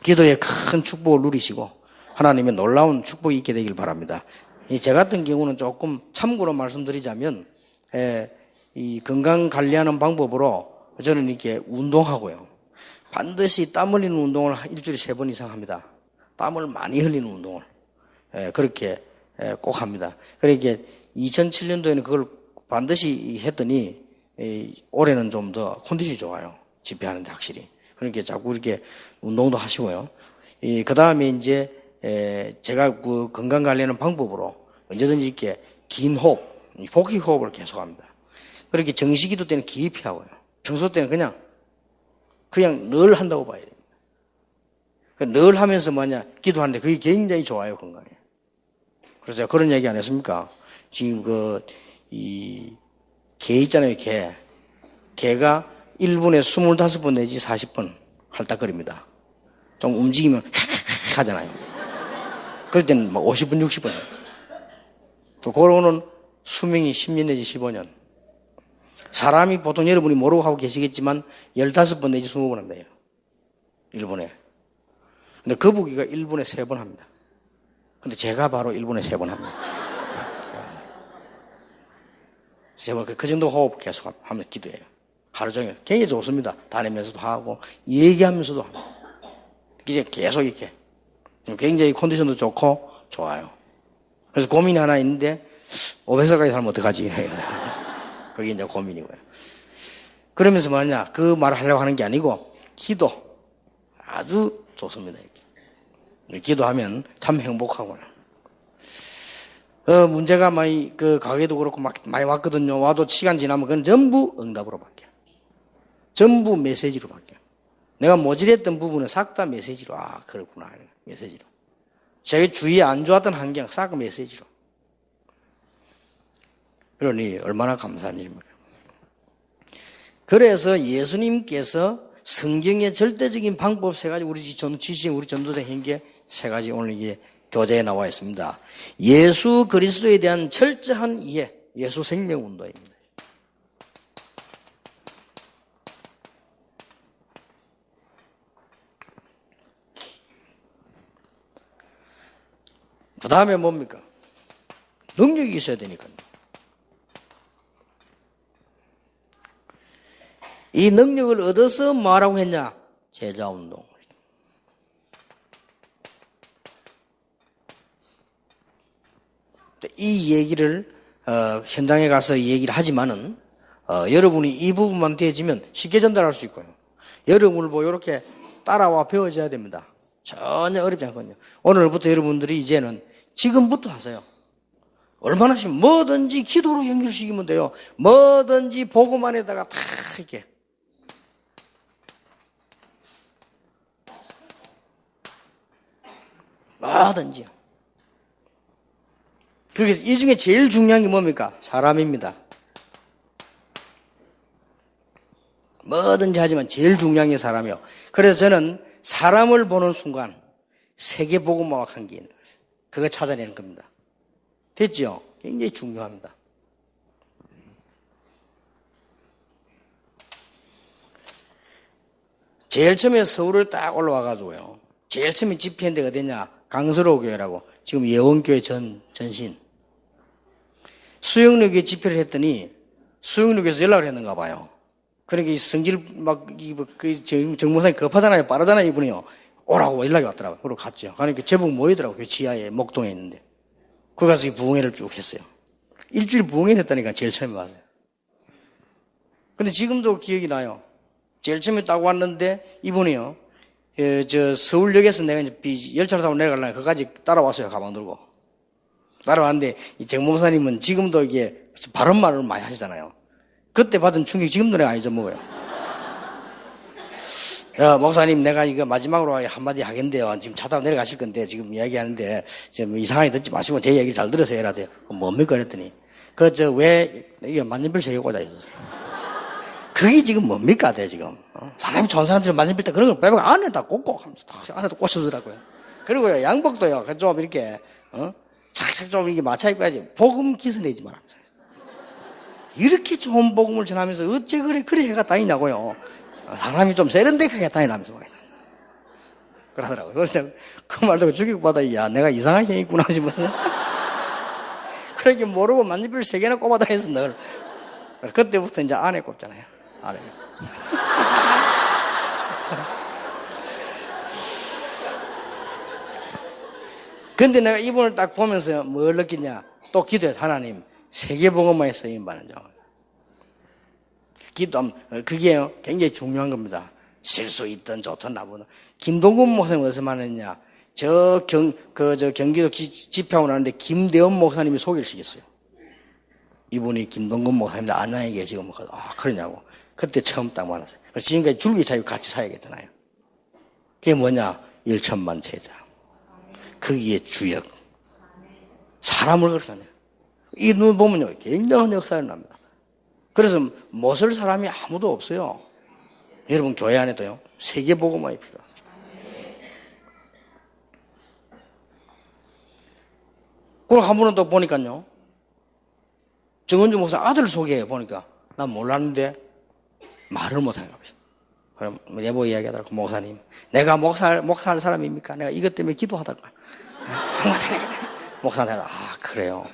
기도에 큰 축복을 누리시고 하나님의 놀라운 축복이 있게 되길 바랍니다. 제 같은 경우는 조금 참고로 말씀드리자면 이 건강 관리하는 방법으로 저는 이렇게 운동하고요. 반드시 땀 흘리는 운동을 일주일에 3번 이상 합니다. 땀을 많이 흘리는 운동을 그렇게 꼭 합니다. 그러니까 2007년도에는 그걸 반드시 했더니 올해는 좀 더 컨디션이 좋아요. 집회하는데 확실히. 그러니까 자꾸 이렇게 운동도 하시고요. 그 다음에 이제 제가 그 건강 관리하는 방법으로 언제든지 이렇게 긴 호흡, 복식 호흡을 계속합니다. 그렇게 정식기도 때는 깊이 하고요. 평소 때는 그냥 늘 한다고 봐야 됩니다. 늘 하면서 기도하는데 그게 굉장히 좋아요, 건강에. 그래서 제가 그런 얘기 안 했습니까? 지금 개 있잖아요, 개. 개가 1분에 25번 내지 40번 할딱거립니다. 좀 움직이면 하잖아요. 그럴 때는 50번, 60번. 그거는 수명이 10년 내지 15년. 사람이 보통 여러분이 모르고 하고 계시겠지만 15번 내지 20번 한대요. 1분에. 근데 거북이가 1분에 3번 합니다. 근데 제가 바로 1분에 3번 합니다. 제가 그 정도 호흡 계속 하면서 기도해요. 하루 종일. 굉장히 좋습니다. 다니면서도 하고, 얘기하면서도 하고. 이제 계속 이렇게. 굉장히 컨디션도 좋고, 좋아요. 그래서 고민이 하나 있는데, 500살까지 살면 어떡하지? 그게 이제 고민이고요. 그러면서 그 말을 하려고 하는 게 아니고, 기도. 아주 좋습니다. 이렇게. 기도하면 참 행복하고요. 문제가 많이, 가게도 그렇고 많이 왔거든요. 와도 시간 지나면 그건 전부 응답으로 바뀌어요. 전부 메시지로 바뀌어요. 내가 모질했던 부분은 싹 다 메시지로, 그렇구나. 메시지로. 제 주위에 안 좋았던 환경 싹 메시지로. 그러니 얼마나 감사한 일입니까? 그래서 예수님께서 성경의 절대적인 방법 3가지 우리 지신 우리 전도자 행계 3가지 오늘 이게 교재에 나와 있습니다. 예수 그리스도에 대한 철저한 이해, 예수 생명 운동입니다. 그 다음에 뭡니까? 능력이 있어야 되니까요. 이 능력을 얻어서 뭐라고 했냐? 제자운동. 이 얘기를 현장에 가서 얘기를 하지만은 여러분이 이 부분만 되어지면 쉽게 전달할 수 있고요. 여러분을 보고 이렇게 따라와 배워져야 됩니다. 전혀 어렵지 않거든요. 오늘부터 여러분들이 이제는 지금부터 하세요. 얼마나 쉬면 뭐든지 기도로 연결시키면 돼요. 뭐든지 보고만에다가 다 이렇게. 뭐든지요. 그래서 이 중에 제일 중요한 게 뭡니까? 사람입니다. 뭐든지 하지만 제일 중요한 게 사람이요. 그래서 저는 사람을 보는 순간 세계복음화와 관계 있는 거예요. 그거 찾아내는 겁니다. 됐죠? 굉장히 중요합니다. 제일 처음에 서울을 딱 올라와가지고요. 제일 처음에 집회한 데가 어디냐? 강서로 교회라고. 지금 예원교회 전신. 수영로교회 집회를 했더니 수영로교회에서 연락을 했는가 봐요. 그러니까 이 성질 정모사님 급하잖아요. 빠르잖아요, 이분이요. 오라고 연락이 왔더라고요. 그러고 갔죠. 그러니까 제복 모이더라고요. 그 지하에, 목동에 있는데. 거기 가서 이 부흥회를 쭉 했어요. 일주일 부흥회를 했다니까, 제일 처음에 왔어요. 근데 지금도 기억이 나요. 제일 처음에 딱 왔는데, 이분이요. 서울역에서 내가 이제 열차를 타고 내려가려면 그까지 따라왔어요. 가방 들고. 따라왔는데, 이 정목사님은 지금도 이게 바른 말을 많이 하시잖아요. 그때 받은 충격 지금도 내가 안 잊어먹어요. 목사님, 내가 이거 마지막으로 한마디 하겠는데요. 지금 차 타고 내려가실 건데, 지금 이야기하는데, 지금 이상하게 듣지 마시고 제 얘기 잘 들으세요. 해야 돼요. 뭡니까? 그랬더니, 이게 만년필 3개 꽂아 있었어요. 그게 지금 뭡니까? 지금. 사람이 좋은 사람들은 만년필 때 그런 걸 빼고 안에다 꽂고, 하면서 안에다 꽂혀더라고요. 그리고요, 양복도요, 좀 이렇게, 착착 좀 이렇게 맞춰 입고 해야지. 복음 기스내지 말아면서. 이렇게 좋은 복음을 전하면서 어째 그래 해가 다니냐고요. 사람이 좀 세련되게 다니라면서 그러더라고요. 그래서 그 말 듣고 죽이고 받아, 야, 내가 이상한 게 있구나 싶어서. 그렇게 모르고 만년필 3개나 꼽아 다녔어, 늘. 그때부터 이제 안에 꼽잖아요. 안에. 근데 내가 이분을 딱 보면서 뭘 느끼냐? 또 기도해. 하나님, 세계복음화에 쓰임 받는 점. 기도, 그게 굉장히 중요한 겁니다. 실수 있든 좋든 나보다. 김동근 목사님 어디서 만났냐? 경기도 집회하고 나는데 김대원 목사님이 소개를 시켰어요. 이분이 김동근 목사님인데 안양에 계시고, 그러냐고. 그때 처음 딱 만났어요. 그래서 지금까지 줄기차게 같이 사야겠잖아요. 그게 뭐냐? 1천만 제자. 거기에 주역. 사람을 그렇게 하냐. 이 눈 보면요, 굉장한 역사가 납니다. 그래서 못을 사람이 아무도 없어요. 여러분, 교회 안에도요, 세계복음화가 필요하죠. 그리고 한 번은 또 보니까요, 정은주 목사 아들 소개해 보니까, 난 몰랐는데, 말을 못하는 거죠. 그럼 예보 이야기하더라고, 목사님. 내가 목사할 사람입니까? 내가 이것 때문에 기도하다가. 목사한테, 그래요.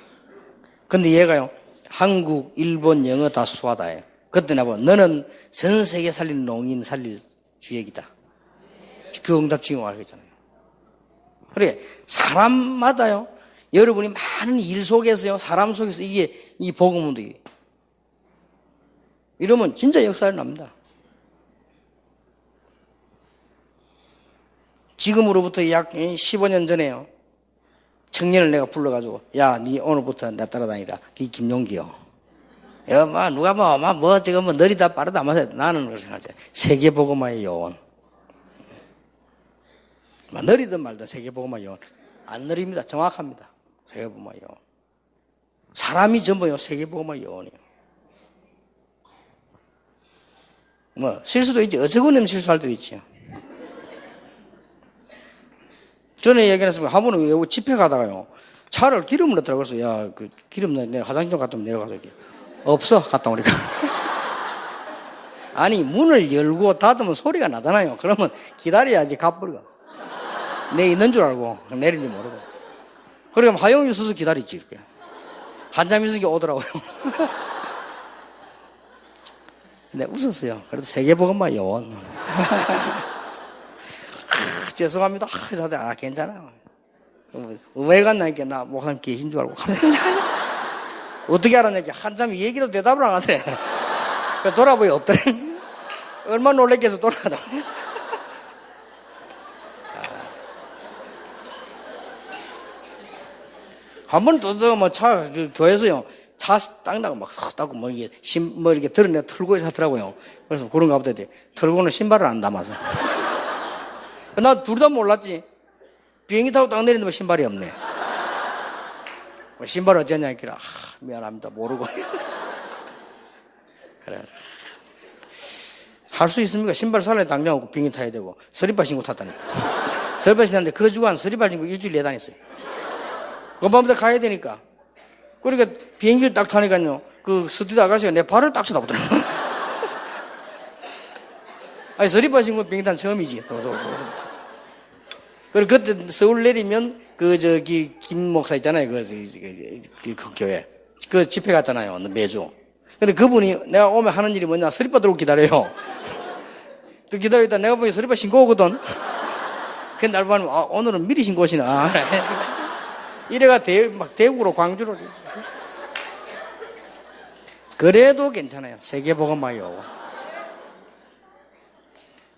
근데 얘가요, 한국, 일본, 영어 다 수화다 해요. 그때 나보고, 너는 전 세계 살릴 농인 살릴 주역이다. 그 응답 지금 알고 있잖아요. 그래, 사람마다요, 여러분이 많은 일 속에서요, 사람 속에서 이 복음은 이러면 진짜 역사를 납니다. 지금으로부터 약 15년 전에요, 청년을 내가 불러가지고, 야, 니 오늘부터 나 따라다니라. 그게 김용기요. 야, 누가 지금 느리다 빠르다 마세요. 나는 그렇게 생각하지. 세계복음화의 요원. 느리든 말든 세계복음화의 요원. 안 느립니다. 정확합니다. 세계복음화의 요원. 사람이 전부요, 세계복음화의 요원이에요. 실수도 있지. 어처구니 없는 실수할 때도 있지요. 전에 얘기했으면 한 번은 집회 가다가요, 차를 기름을 넣더라고요. 그래서, 야, 그 기름 내가 화장실 좀 갔다 오면 내려가서 이렇게. 없어. 갔다 오니까. 아니, 문을 열고 닫으면 소리가 나잖아요. 그러면 기다려야지 가버리고. 내 있는 줄 알고 내린지 모르고. 그러니까 하영이 있어서 기다렸지, 이렇게. 한참 있으니까 오더라고요. 근데 웃었어요. 그래도 세계복음화 요원. 죄송합니다. 괜찮아요. 왜 갔나니까 나 목사님 계신 줄 알고. 어떻게 알았냐니까 한참 얘기도 대답을 안 하더래. 돌아보니 없더래. 얼마나 놀랬겠어, 돌아가다. 한 번 또 교회에서요, 차 땅다고 막 섰다고 이렇게 드러내 털고 사더라고요. 그래서 그런가 보다. 털고는 신발을 안 담아서. 나 둘 다 몰랐지. 비행기 타고 딱 내리는데 신발이 없네. 신발 어쩌냐 했길래, 미안합니다. 모르고. 그래. 할 수 있습니까? 신발 살래 당장하고 비행기 타야 되고, 서리발 신고 탔다니까. 서리발 신었는데 그 주간 서리발 신고 일주일 내다녔어요. 금방부터 가야 되니까. 그러니까 비행기를 딱 타니까요, 그 스튜디오 아가씨가 내 발을 딱 쳐다보더라고요. 아니, 서리발 신고 비행기 탄 처음이지. 그리고 그때 서울 내리면 김 목사 있잖아요. 그 교회. 그 집회 갔잖아요. 매주. 근데 그분이 내가 오면 하는 일이 뭐냐. 서리바 들고 기다려요. 또 기다리다 내가 보니 서리바 신고 오거든. 근데 날 보면, 오늘은 미리 신고 오시나. 이래가 대구로, 광주로. 그래도 괜찮아요. 세계복음화요.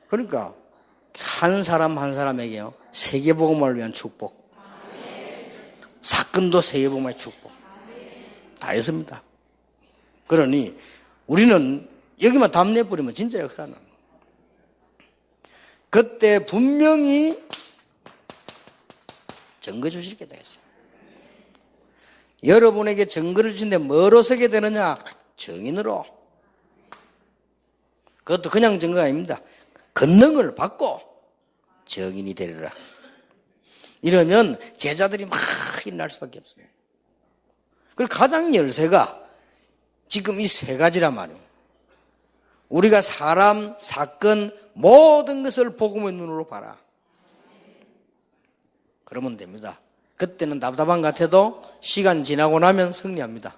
그러니까, 한 사람 한 사람에게요, 세계복음화를 위한 축복. 사건도 세계복음화의 축복. 다 있습니다. 그러니, 우리는 여기만 담내버리면 진짜 역사는. 그때 분명히 증거 주시게 되겠어요. 여러분에게 증거를 주신데 뭐로 서게 되느냐? 증인으로. 그것도 그냥 증거가 아닙니다. 권능을 받고 증인이 되리라. 이러면 제자들이 막 일어날 수밖에 없습니다. 그리고 가장 열쇠가 지금 이 세 가지란 말이에요. 우리가 사람, 사건, 모든 것을 복음의 눈으로 봐라. 그러면 됩니다. 그때는 답답한 것 같아도 시간 지나고 나면 승리합니다.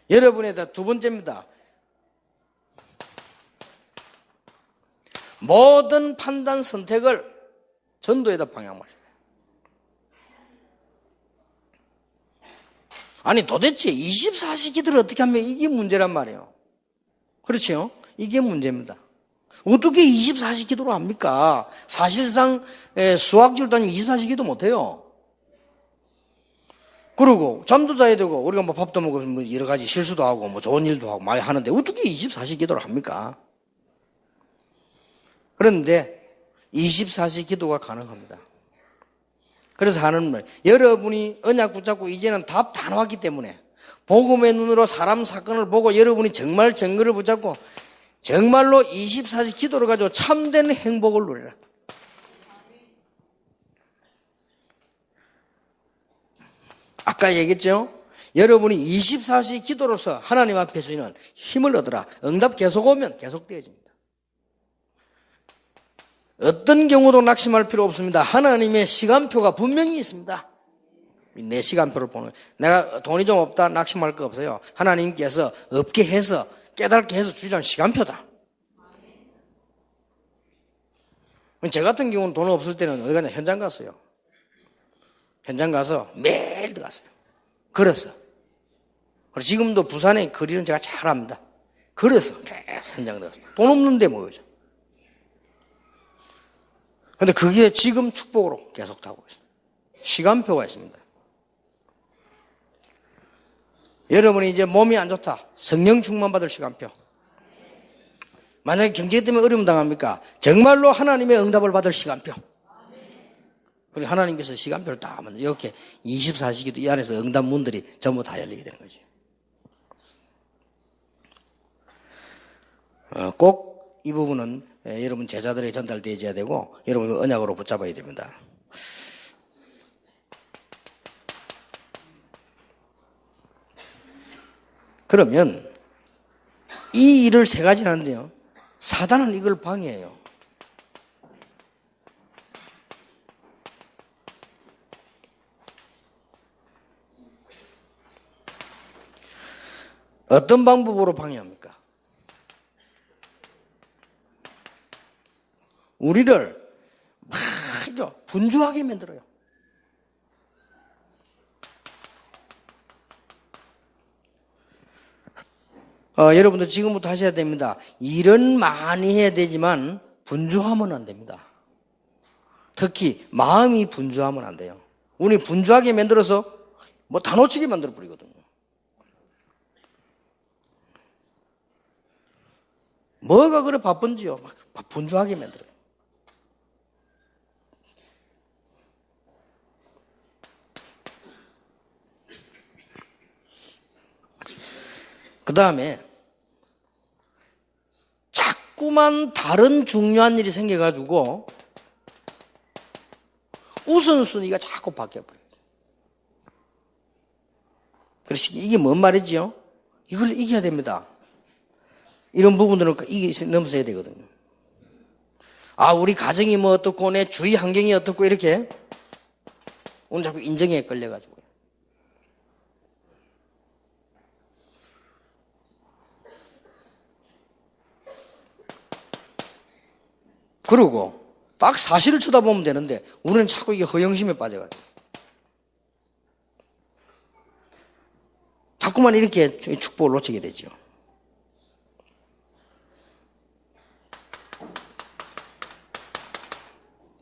여러분의 두 번째입니다. 모든 판단 선택을 전도에다 방향하십니다. 아니 도대체 24시기도를 어떻게 하면 이게 문제란 말이에요. 그렇죠? 이게 문제입니다. 어떻게 24시기도를 합니까? 사실상 수학적으로 따지면 24시기도 못해요. 그리고 잠도 자야 되고 우리가 뭐 밥도 먹고 뭐 여러 가지 실수도 하고 뭐 좋은 일도 하고 많이 하는데 어떻게 24시기도를 합니까? 그런데 24시기도가 가능합니다. 그래서 하는 말, 여러분이 언약 붙잡고 이제는 답 다 나왔기 때문에 복음의 눈으로 사람 사건을 보고 여러분이 정말 증거를 붙잡고 정말로 24시 기도를 가지고 참된 행복을 누리라. 아까 얘기했죠? 여러분이 24시 기도로서 하나님 앞에서 있는 힘을 얻으라. 응답 계속 오면 계속 되어집니다. 어떤 경우도 낙심할 필요 없습니다. 하나님의 시간표가 분명히 있습니다. 내 시간표를 보는, 내가 돈이 좀 없다 낙심할 거 없어요. 하나님께서 없게 해서 깨닫게 해서 주시라는 시간표다. 제 같은 경우는 돈 없을 때는 어디 가냐 현장 갔어요. 현장 가서 매일 들어갔어요. 걸었어. 그리고 지금도 부산에 거리는 제가 잘 압니다. 걸어서 계속 현장 들어갔어요. 돈 없는데 뭐죠. 근데 그게 지금 축복으로 계속 타고 있습니다. 시간표가 있습니다. 여러분이 이제 몸이 안 좋다. 성령 충만 받을 시간표. 만약에 경제 때문에 어려움 당합니까? 정말로 하나님의 응답을 받을 시간표. 그리고 하나님께서 시간표를 다 만들어. 이렇게 24시기도 이 안에서 응답 문들이 전부 다 열리게 되는 거지. 꼭 이 부분은 여러분 제자들에게 전달되어야 되고 여러분 언약으로 붙잡아야 됩니다. 그러면 이 일을 세 가지를 하는데요. 사단은 이걸 방해해요. 어떤 방법으로 방해합니까? 우리를 막 분주하게 만들어요. 여러분들 지금부터 하셔야 됩니다. 일은 많이 해야 되지만 분주하면 안 됩니다. 특히 마음이 분주하면 안 돼요. 우리 분주하게 만들어서 뭐 다 놓치게 만들어 버리거든요. 뭐가 그래 바쁜지요? 막 분주하게 만들어요. 그 다음에 자꾸만 다른 중요한 일이 생겨가지고 우선순위가 자꾸 바뀌어버려요. 그래서 이게 뭔 말이지요? 이걸 이겨야 됩니다. 이런 부분들은 넘어서야 되거든요. 아, 우리 가정이 뭐 어떻고 내 주위 환경이 어떻고 이렇게 오늘 자꾸 인정에 끌려가지고요. 그리고 딱 사실을 쳐다보면 되는데 우리는 자꾸 이게 허영심에 빠져가지고 자꾸만 이렇게 축복을 놓치게 되죠.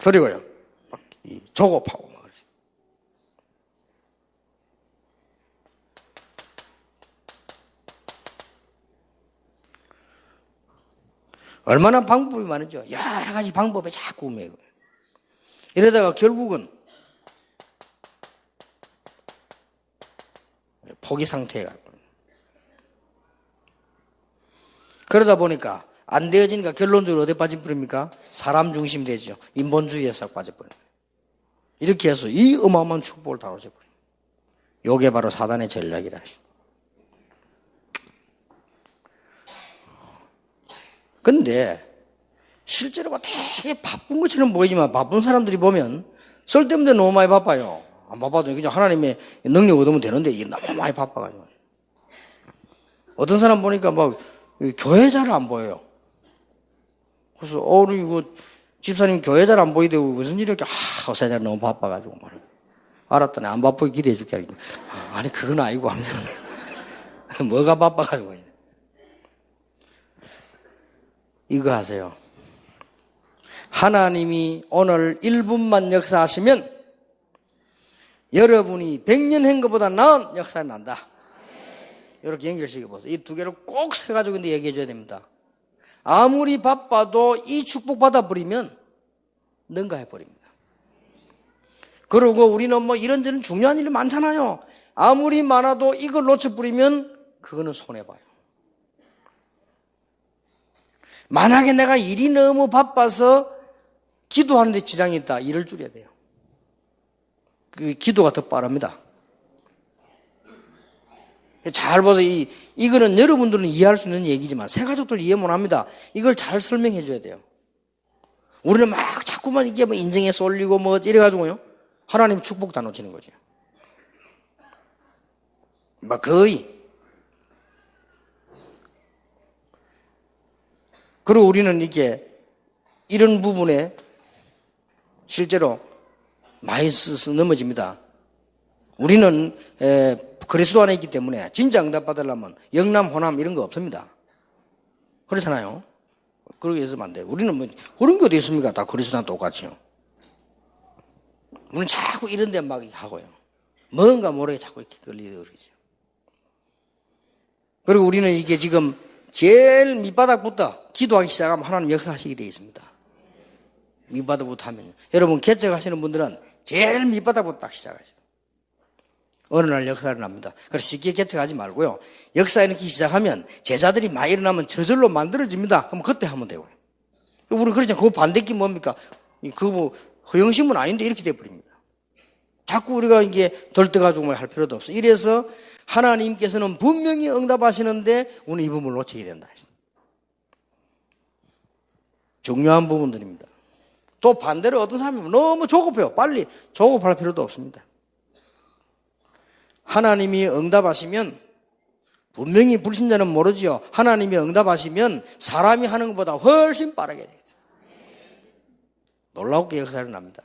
그리고요, 조급하고 막 그러죠. 얼마나 방법이 많은지요. 여러 가지 방법에 자꾸 매고. 이러다가 결국은 포기 상태에 가요. 그러다 보니까 안 되어지니까 결론적으로 어디에 빠져버립니까? 사람 중심 되죠. 인본주의에 싹 빠져버려요. 이렇게 해서 이 어마어마한 축복을 다 놓쳐버려요. 요게 바로 사단의 전략이라. 근데 실제로 되게 바쁜 것처럼 보이지만 바쁜 사람들이 보면 쓸데없는 데 너무 많이 바빠요. 안 바빠도 그냥 하나님의 능력 얻으면 되는데 이게 너무 많이 바빠가지고. 어떤 사람 보니까 막 교회 잘 안 보여요. 그래서 이거 집사님 교회 잘 안 보이대고 무슨 일이 이렇게 어사장 너무 바빠가지고 말이야. 알았더니 안 바쁘게 기대해 줄게. 아니 그건 아니고 하면서 뭐가 바빠가지고. 이거 하세요. 하나님이 오늘 1분만 역사하시면 여러분이 100년 한 것보다 나은 역사가 난다. 이렇게 연결시켜 보세요. 이 두 개를 꼭 세가지고 근데 얘기해 줘야 됩니다. 아무리 바빠도 이 축복 받아버리면 능가해 버립니다. 그리고 우리는 뭐 이런저런 중요한 일이 많잖아요. 아무리 많아도 이걸 놓쳐버리면 그거는 손해봐요. 만약에 내가 일이 너무 바빠서 기도하는데 지장이 있다. 일을 줄여야 돼요. 그 기도가 더 빠릅니다. 잘 보세요. 이거는 여러분들은 이해할 수 있는 얘기지만 새가족들 이해 못합니다. 이걸 잘 설명해 줘야 돼요. 우리는 막 자꾸만 이게 뭐 인정에 쏠리고 뭐 이래가지고요. 하나님 축복 다 놓치는 거죠. 막 거의. 그리고 우리는 이게 이런 부분에 실제로 많이 넘어집니다. 우리는 그리스도 안에 있기 때문에 진짜 응답 받으려면 영남, 호남 이런 거 없습니다. 그렇잖아요. 그러게 해서는 안 돼요. 우리는 뭐 그런 게 어디 있습니까? 다 그리스도랑 똑같이요. 우리는 자꾸 이런 데 막 하고요. 뭔가 모르게 자꾸 이렇게 걸리고 그러죠. 그리고 우리는 이게 지금 제일 밑바닥부터 기도하기 시작하면 하나님 역사하시게 되어 있습니다. 밑바닥부터 하면요. 여러분 개척하시는 분들은 제일 밑바닥부터 딱 시작하죠. 어느 날 역사를 납니다. 그래서 쉽게 개척하지 말고요. 역사 일으키기 시작하면 제자들이 많이 일어나면 저절로 만들어집니다. 그럼 그때 하면 되고요. 우리 그러잖아요. 그 반대기 뭡니까? 그거 뭐 허영심은 아닌데 이렇게 돼버립니다. 자꾸 우리가 이게 덜떠가지고 할 필요도 없어. 이래서 하나님께서는 분명히 응답하시는데 오늘 이 부분을 놓치게 된다. 중요한 부분들입니다. 또 반대로 어떤 사람이 너무 조급해요. 빨리 조급할 필요도 없습니다. 하나님이 응답하시면 분명히 불신자는 모르지요. 하나님이 응답하시면 사람이 하는 것보다 훨씬 빠르게 되겠죠. 놀랍게 역사를 납니다.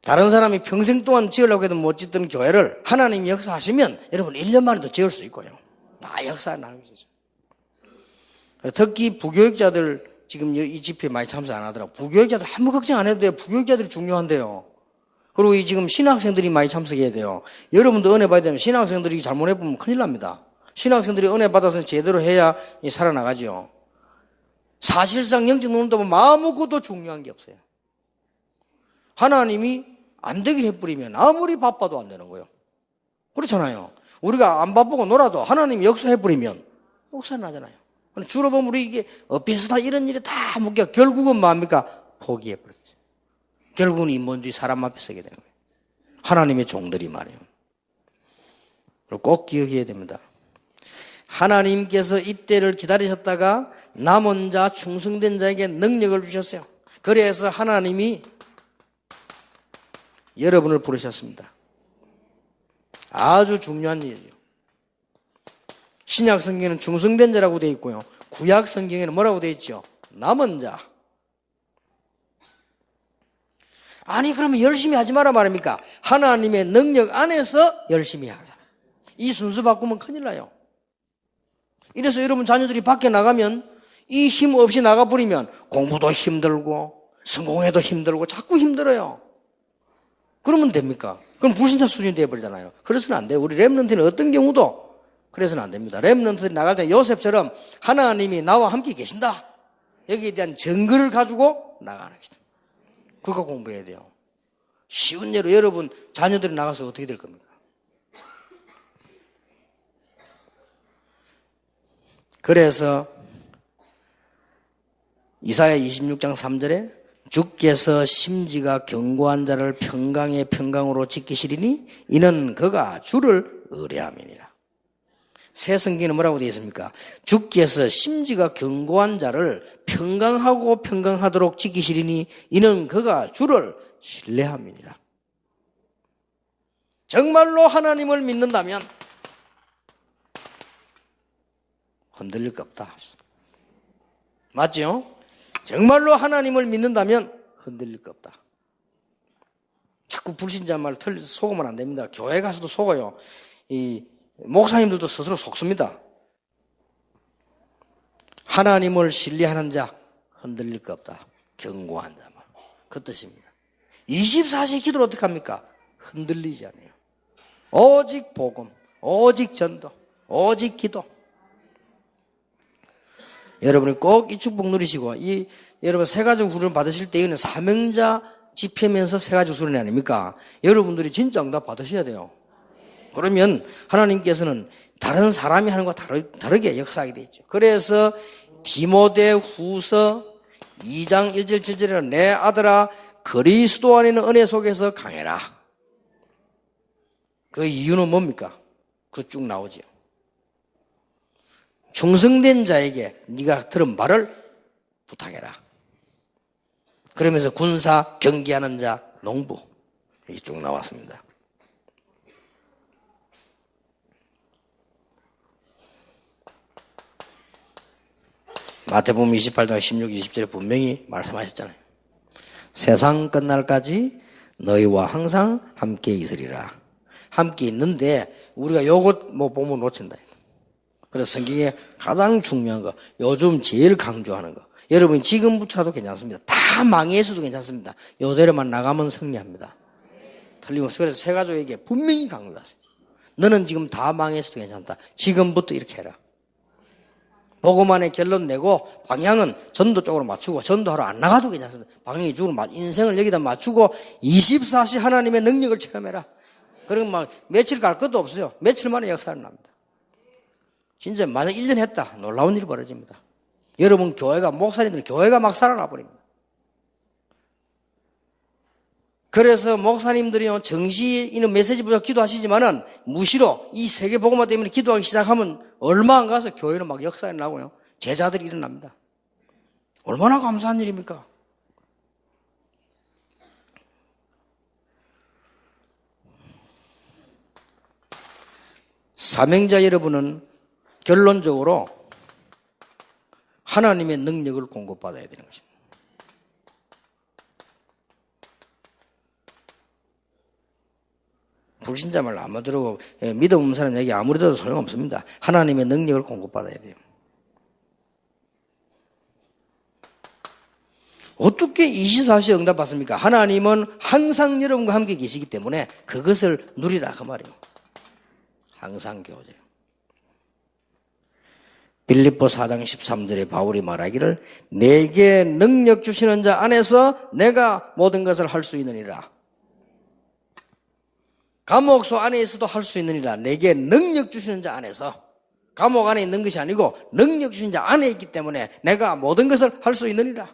다른 사람이 평생 동안 지으려고 해도 못 짓던 교회를 하나님이 역사하시면 여러분 1년 만에도 지을 수 있고요. 다 역사가 나는 거죠. 특히 부교육자들 지금 이 집회에 많이 참석 안 하더라고요. 부교육자들 아무 걱정 안 해도 돼요. 부교육자들이 중요한데요. 그리고 지금 신학생들이 많이 참석해야 돼요. 여러분도 은혜 받아야 되면 신학생들이 잘못해보면 큰일 납니다. 신학생들이 은혜 받아서 제대로 해야 살아나가죠. 사실상 영적 논다 보면 아무것도 중요한 게 없어요. 하나님이 안 되게 해버리면 아무리 바빠도 안 되는 거예요. 그렇잖아요. 우리가 안 바쁘고 놀아도 하나님이 역사해버리면 역사 나잖아요. 주로 보면 우리 이게 엎에서 다 이런 일이 다 묶여 결국은 뭡니까? 포기해버리죠. 결국은 인본주의 사람 앞에 서게 되는 거예요. 하나님의 종들이 말이에요. 그리고 꼭 기억해야 됩니다. 하나님께서 이때를 기다리셨다가 남은 자, 충성된 자에게 능력을 주셨어요. 그래서 하나님이 여러분을 부르셨습니다. 아주 중요한 일이에요. 신약 성경에는 충성된 자라고 되어 있고요. 구약 성경에는 뭐라고 되어 있죠? 남은 자. 아니 그러면 열심히 하지 마라 말입니까? 하나님의 능력 안에서 열심히 하자. 이 순서 바꾸면 큰일 나요. 이래서 여러분 자녀들이 밖에 나가면 이 힘 없이 나가버리면 공부도 힘들고 성공해도 힘들고 자꾸 힘들어요. 그러면 됩니까? 그럼 불신자 수준이 되어버리잖아요. 그래서는 안 돼요. 우리 렘넌트는 어떤 경우도 그래서는 안 됩니다. 렘넌트들이 나갈 때 요셉처럼 하나님이 나와 함께 계신다. 여기에 대한 증거를 가지고 나가는 것이다. 그거 공부해야 돼요. 쉬운 예로 여러분 자녀들이 나가서 어떻게 될 겁니까? 그래서 이사야 26장 3절에 주께서 심지가 견고한 자를 평강의 평강으로 지키시리니 이는 그가 주를 의뢰함이니라. 새 성경에는 뭐라고 되어 있습니까? 주께서 심지가 견고한 자를 평강하고 평강하도록 지키시리니 이는 그가 주를 신뢰함이니라. 정말로 하나님을 믿는다면 흔들릴 거 없다. 맞죠? 정말로 하나님을 믿는다면 흔들릴 거 없다. 자꾸 불신자 말 속으면 안 됩니다. 교회 가서도 속아요. 이 목사님들도 스스로 속습니다. 하나님을 신뢰하는 자 흔들릴 거 없다. 견고한 자만. 그 뜻입니다. 24시 기도를 어떻게 합니까? 흔들리지 않아요. 오직 복음, 오직 전도, 오직 기도. 여러분이 꼭 이 축복 누리시고 여러분 새가족 후원 받으실 때 이거는 사명자 집회면서 새가족 수련회 아닙니까? 여러분들이 진짜 응답 받으셔야 돼요. 그러면 하나님께서는 다른 사람이 하는 것과 다르게 역사하게 돼 있죠. 그래서 디모데 후서 2장 1절 7절에는 내 아들아 그리스도 안에 있는 은혜 속에서 강해라. 그 이유는 뭡니까? 그 쭉 나오죠. 충성된 자에게 네가 들은 말을 부탁해라. 그러면서 군사, 경기하는 자, 농부 이게 쭉 나왔습니다. 마태복음 28장 16, 20절에 분명히 말씀하셨잖아요. 세상 끝날까지 너희와 항상 함께 있으리라. 함께 있는데 우리가 요것 보면 놓친다. 그래서 성경에 가장 중요한 거, 요즘 제일 강조하는 거. 여러분 지금부터라도 괜찮습니다. 다 망해서도 괜찮습니다. 요대로만 나가면 승리합니다. 틀림없이. 그래서 새 가족에게 분명히 강조하세요. 너는 지금 다 망해서도 괜찮다. 지금부터 이렇게 해라. 복음만의 결론 내고 방향은 전도 쪽으로 맞추고 전도하러 안 나가도 괜찮습니다. 방향이 죽을 인생을 여기다 맞추고 24시 하나님의 능력을 체험해라. 그러면 막 며칠 갈 것도 없어요. 며칠 만에 역사를 납니다. 진짜 만약 1년 했다. 놀라운 일이 벌어집니다. 여러분 교회가 목사님들 교회가 막 살아나 버립니다. 그래서 목사님들이 정시 있는 메시지부터 기도하시지만은 무시로 이 세계 복음화 때문에 기도하기 시작하면 얼마 안 가서 교회는 막 역사에 나고요. 제자들이 일어납니다. 얼마나 감사한 일입니까? 사명자 여러분은 결론적으로 하나님의 능력을 공급받아야 되는 것입니다. 불신자 말 아무 들어고 믿음 없는 사람 얘기 아무리 들어도 소용없습니다. 하나님의 능력을 공급받아야 돼요. 어떻게 24시에 응답받습니까? 하나님은 항상 여러분과 함께 계시기 때문에 그것을 누리라 그 말이에요. 항상 교제. 빌립보 4장 13절에 바울이 말하기를 내게 능력 주시는 자 안에서 내가 모든 것을 할 수 있느니라. 감옥소 안에 있어도 할 수 있느니라. 내게 능력 주시는 자 안에서. 감옥 안에 있는 것이 아니고 능력 주시는 자 안에 있기 때문에 내가 모든 것을 할 수 있느니라.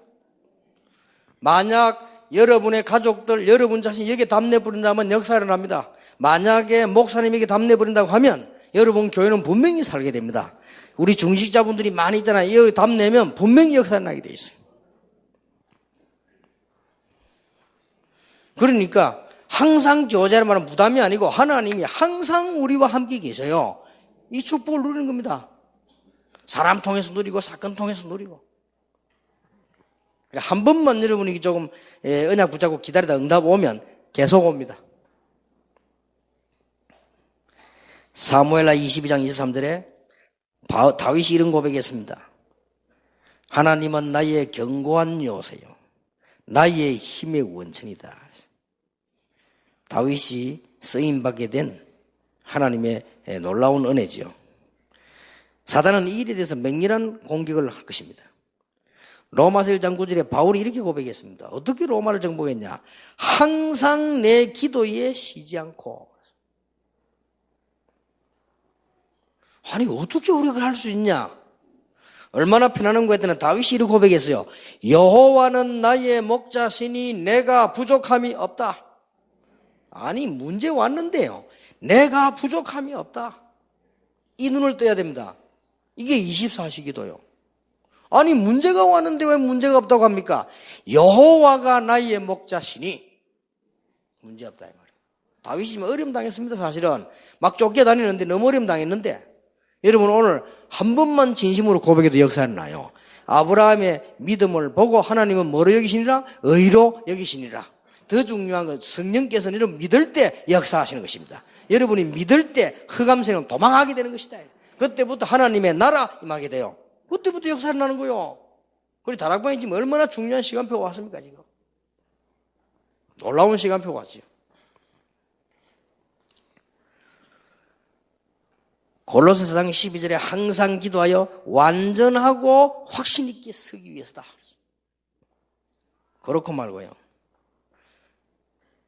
만약 여러분의 가족들, 여러분 자신이 여기에 담내 부린다면 역사가 일어납니다. 만약에 목사님에게 담내 부린다고 하면 여러분 교회는 분명히 살게 됩니다. 우리 중직자분들이 많이 있잖아요. 여기 담내면 분명히 역사가 나게 돼 있어요. 그러니까 항상 교제라는 말은 부담이 아니고 하나님이 항상 우리와 함께 계셔요. 이 축복을 누리는 겁니다. 사람 통해서 누리고 사건 통해서 누리고. 한 번만 여러분이 조금 언약 붙잡고 기다리다 응답 오면 계속 옵니다. 사무엘하 22장 23절에 다윗이 이런 고백했습니다. 하나님은 나의 견고한 요새요 나의 힘의 원천이다. 다윗이 쓰임받게 된 하나님의 놀라운 은혜지요. 사단은 이 일에 대해서 맹렬한 공격을 할 것입니다. 로마서 1장 9절에 바울이 이렇게 고백했습니다. 어떻게 로마를 정복했냐? 항상 내 기도에 쉬지 않고. 아니 어떻게 우리가 할 수 있냐? 얼마나 편안한 거 했더니 다윗이 이렇게 고백했어요. 여호와는 나의 목자시니 내가 부족함이 없다. 아니 문제 왔는데요. 내가 부족함이 없다. 이 눈을 떠야 됩니다. 이게 24시 기도요. 아니 문제가 왔는데 왜 문제가 없다고 합니까? 여호와가 나의 목자시니 문제 없다 이 말이에요. 다윗이 어려움 당했습니다. 사실은 막 쫓겨다니는데 너무 어려움 당했는데 여러분 오늘 한 번만 진심으로 고백해도 역사는 나요. 아브라함의 믿음을 보고 하나님은 뭐로 여기시니라? 의로 여기시니라. 더 중요한 건 성령께서는 여러분 믿을 때 역사하시는 것입니다. 여러분이 믿을 때 흑암세는 도망하게 되는 것이다. 그때부터 하나님의 나라 임하게 돼요. 그때부터 역사를 나는 거예요. 그리고 다락방이 지금 얼마나 중요한 시간표가 왔습니까 지금. 놀라운 시간표가 왔죠. 골로새서 4장 12절에 항상 기도하여 완전하고 확신 있게 서기 위해서다. 그렇고 말고요.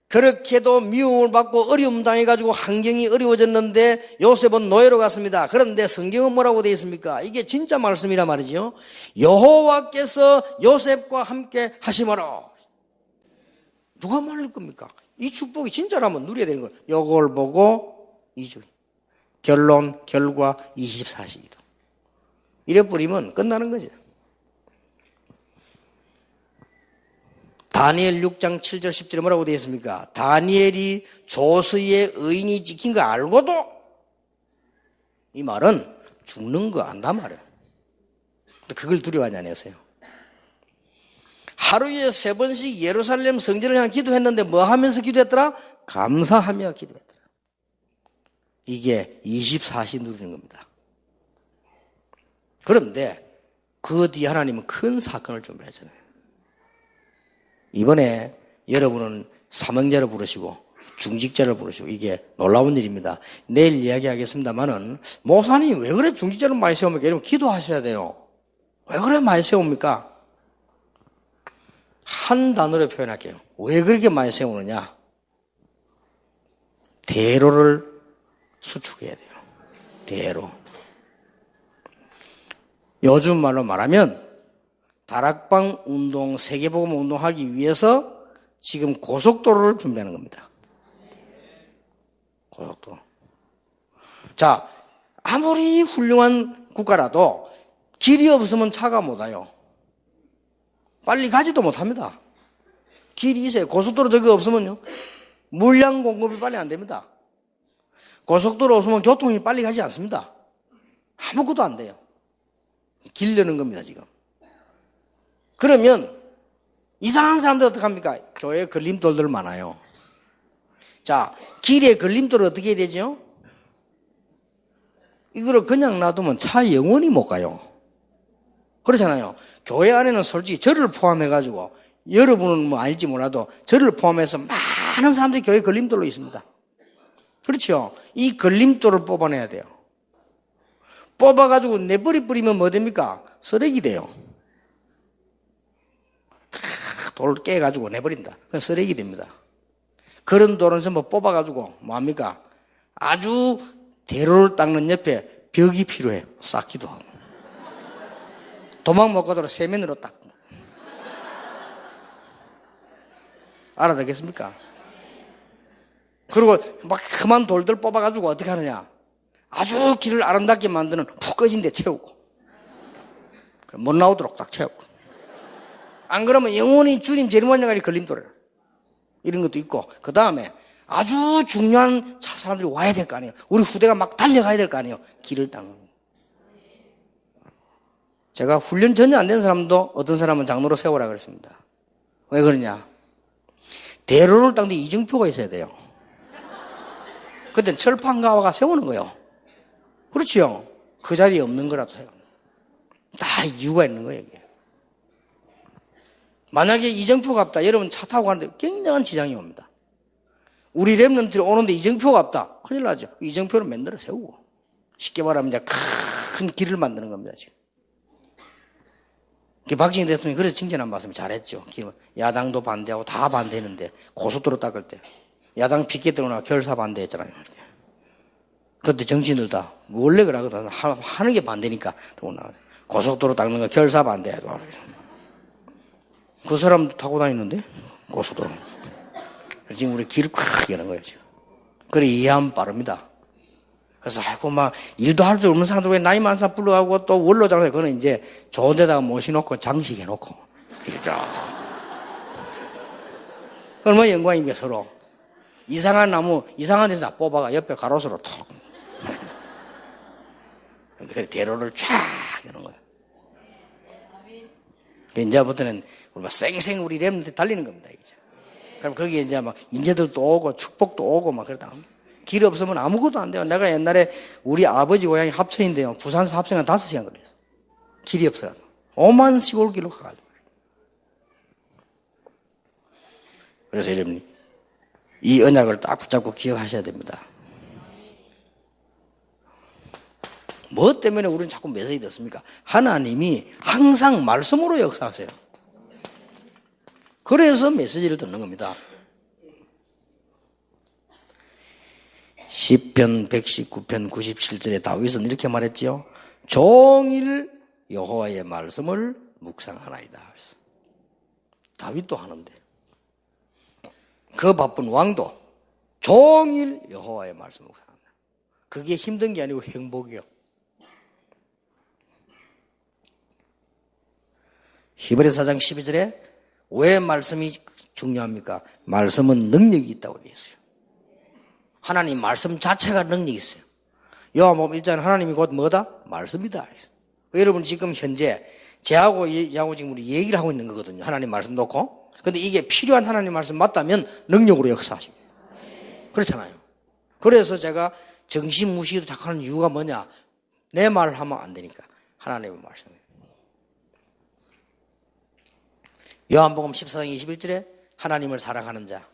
그렇게도 미움을 받고 어려움 당해가지고 환경이 어려워졌는데 요셉은 노예로 갔습니다. 그런데 성경은 뭐라고 되어 있습니까? 이게 진짜 말씀이란 말이죠. 여호와께서 요셉과 함께 하심으로. 누가 말릴 겁니까? 이 축복이 진짜라면 누려야 되는 거예요. 요걸 보고 2주. 결론, 결과 24시기도. 이래 뿌리면 끝나는 거죠. 다니엘 6장 7절 10절에 뭐라고 되어 있습니까? 다니엘이 조서의 의인이 지킨 거 알고도 이 말은 죽는 거 안다 말이에요. 근데 그걸 두려워하지 않으세요? 하루에 3번씩 예루살렘 성전을 향해 기도했는데 뭐 하면서 기도했더라? 감사하며 기도했더라. 이게 24시 누리는 겁니다. 그런데 그 뒤에 하나님은 큰 사건을 준비하잖아요. 이번에 여러분은 사명자를 부르시고 중직자를 부르시고 이게 놀라운 일입니다. 내일 이야기하겠습니다만은 목사님 왜 그래 중직자를 많이 세웁니까? 여러분 기도하셔야 돼요. 왜 그래 많이 세웁니까? 한 단어로 표현할게요. 왜 그렇게 많이 세우느냐? 대로를 수축해야 돼요. 대로. 요즘 말로 말하면 다락방 운동, 세계복음 운동하기 위해서 지금 고속도로를 준비하는 겁니다. 고속도로. 자, 아무리 훌륭한 국가라도 길이 없으면 차가 못 와요. 빨리 가지도 못합니다. 길이 있어요. 고속도로 저거 없으면요. 물량 공급이 빨리 안 됩니다. 고속도로 없으면 교통이 빨리 가지 않습니다. 아무것도 안 돼요. 길려는 겁니다, 지금. 그러면 이상한 사람들 어떡합니까? 교회에 걸림돌들 많아요. 자, 길에 걸림돌을 어떻게 해야 되죠? 이거를 그냥 놔두면 차 영원히 못 가요. 그렇잖아요. 교회 안에는 솔직히 저를 포함해가지고 여러분은 뭐 알지 몰라도 저를 포함해서 많은 사람들이 교회 걸림돌로 있습니다. 그렇죠? 이 걸림돌을 뽑아내야 돼요. 뽑아가지고 내버리 뿌리면 뭐 됩니까? 쓰레기 돼요. 돌 깨가지고 내버린다. 그건 쓰레기 됩니다. 그런 돌은 전부 뽑아가지고 뭐합니까? 아주 대로를 닦는 옆에 벽이 필요해요. 쌓기도 하고. 도망 못 가도록 세면으로 닦고. 알아듣겠습니까? 그리고 막 험한 돌들 뽑아가지고 어떻게 하느냐? 아주 길을 아름답게 만드는 푹 꺼진 데 채우고. 못 나오도록 딱 채우고. 안 그러면 영원히 주님 재림원장까지 걸림돌을. 이런 것도 있고. 그 다음에 아주 중요한 사람들이 와야 될 거 아니에요. 우리 후대가 막 달려가야 될 거 아니에요. 길을 닦는. 제가 훈련 전혀 안 된 사람도 어떤 사람은 장로로 세우라 그랬습니다. 왜 그러냐? 대로를 닦는데 이정표가 있어야 돼요. 그땐 철판가와가 세우는 거예요. 그렇지요? 그 자리에 없는 거라도 세워. 다 이유가 있는 거예요, 이게. 만약에 이정표가 없다. 여러분 차 타고 가는데 굉장한 지장이 옵니다. 우리 랩런트들이 오는데 이정표가 없다. 큰일 나죠. 이정표를 만들어 세우고. 쉽게 말하면 이제 큰 길을 만드는 겁니다, 지금. 박정희 대통령이 그래서 칭찬 한 말씀 잘했죠. 야당도 반대하고 다 반대했는데 고속도로 닦을 때 야당 피켓 들어오나 결사 반대했잖아요. 그때 정치인들 다 원래 그러거든. 하는 게 반대니까 고속도로 닦는 거 결사 반대해도. 그 사람도 타고 다니는데 고속도로. 지금 우리 길을 콱 여는 거예요 지금. 그래 이해하면 빠릅니다. 그래서 아이고 막 일도 할 줄 없는 사람들 왜 나이 많은 사람 불러가고 또 원로장에 그거는 이제 좋은 데다가 모셔놓고 장식해놓고 길죠. 얼마나 영광입니까 서로. 이상한 나무 이상한 데서 다 뽑아가 옆에 가로수로 톡. 그래 대로를 쫙 여는 거야. 이제부터는 우리가 쌩쌩 우리 렘한테 달리는 겁니다 이제. 그럼 거기에 이제 막 인재들도 오고 축복도 오고 막 그러다. 길 없으면 아무것도 안 돼요. 내가 옛날에 우리 아버지 고향이 합천인데요. 부산에서 합천은 5시간 걸렸어. 길이 없어요. 오만 시골길로 가가지고. 그래서 여러분, 이 언약을 딱 붙잡고 기억하셔야 됩니다. 뭐 때문에 우리는 자꾸 매서이 됐습니까? 하나님이 항상 말씀으로 역사하세요. 그래서 메시지를 듣는 겁니다. 시편 119편 97절에 다윗은 이렇게 말했지요. 종일 여호와의 말씀을 묵상하나이다. 다윗도 하는데 그 바쁜 왕도 종일 여호와의 말씀을 묵상한다. 그게 힘든 게 아니고 행복이요. 히브리서 4장 12절에 왜 말씀이 중요합니까? 말씀은 능력이 있다고 되어 있어요. 하나님 말씀 자체가 능력이 있어요. 요한복음 1장은 하나님이 곧 뭐다? 말씀이다. 여러분 지금 현재 제하고 지금 우리 얘기를 하고 있는 거거든요. 하나님 말씀 놓고. 근데 이게 필요한 하나님 말씀 맞다면 능력으로 역사하십니다. 그렇잖아요. 그래서 제가 정신무시도 자꾸 하는 이유가 뭐냐? 내 말을 하면 안 되니까. 하나님의 말씀이에요. 요한복음 14장 21절에 하나님을 사랑하는 자,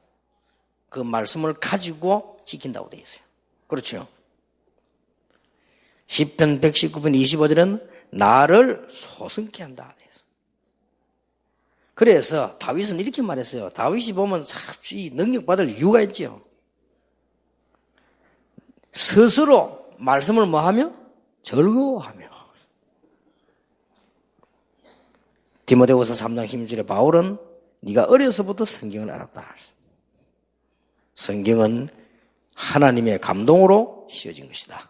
그 말씀을 가지고 지킨다고 되어 있어요. 그렇죠? 시편 119편 25절은 나를 소승케 한다. 그래서 다윗은 이렇게 말했어요. 다윗이 보면 이 능력받을 이유가 있죠. 스스로 말씀을 뭐하며? 즐거워하며. 디모데후서 3장 16절에 바울은 네가 어려서부터 성경을 알았다. 성경은 하나님의 감동으로 씌워진 것이다.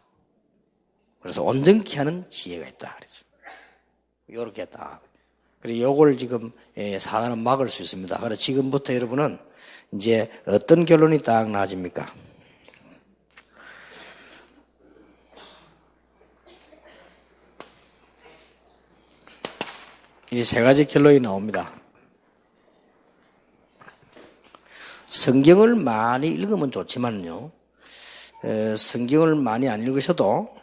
그래서 온전케 하는 지혜가 있다. 그랬죠. 이렇게 했다. 그래서 요걸 지금 사단은 막을 수 있습니다. 그래서 지금부터 여러분은 이제 어떤 결론이 딱 나아집니까? 이제 세 가지 결론이 나옵니다. 성경을 많이 읽으면 좋지만요. 성경을 많이 안 읽으셔도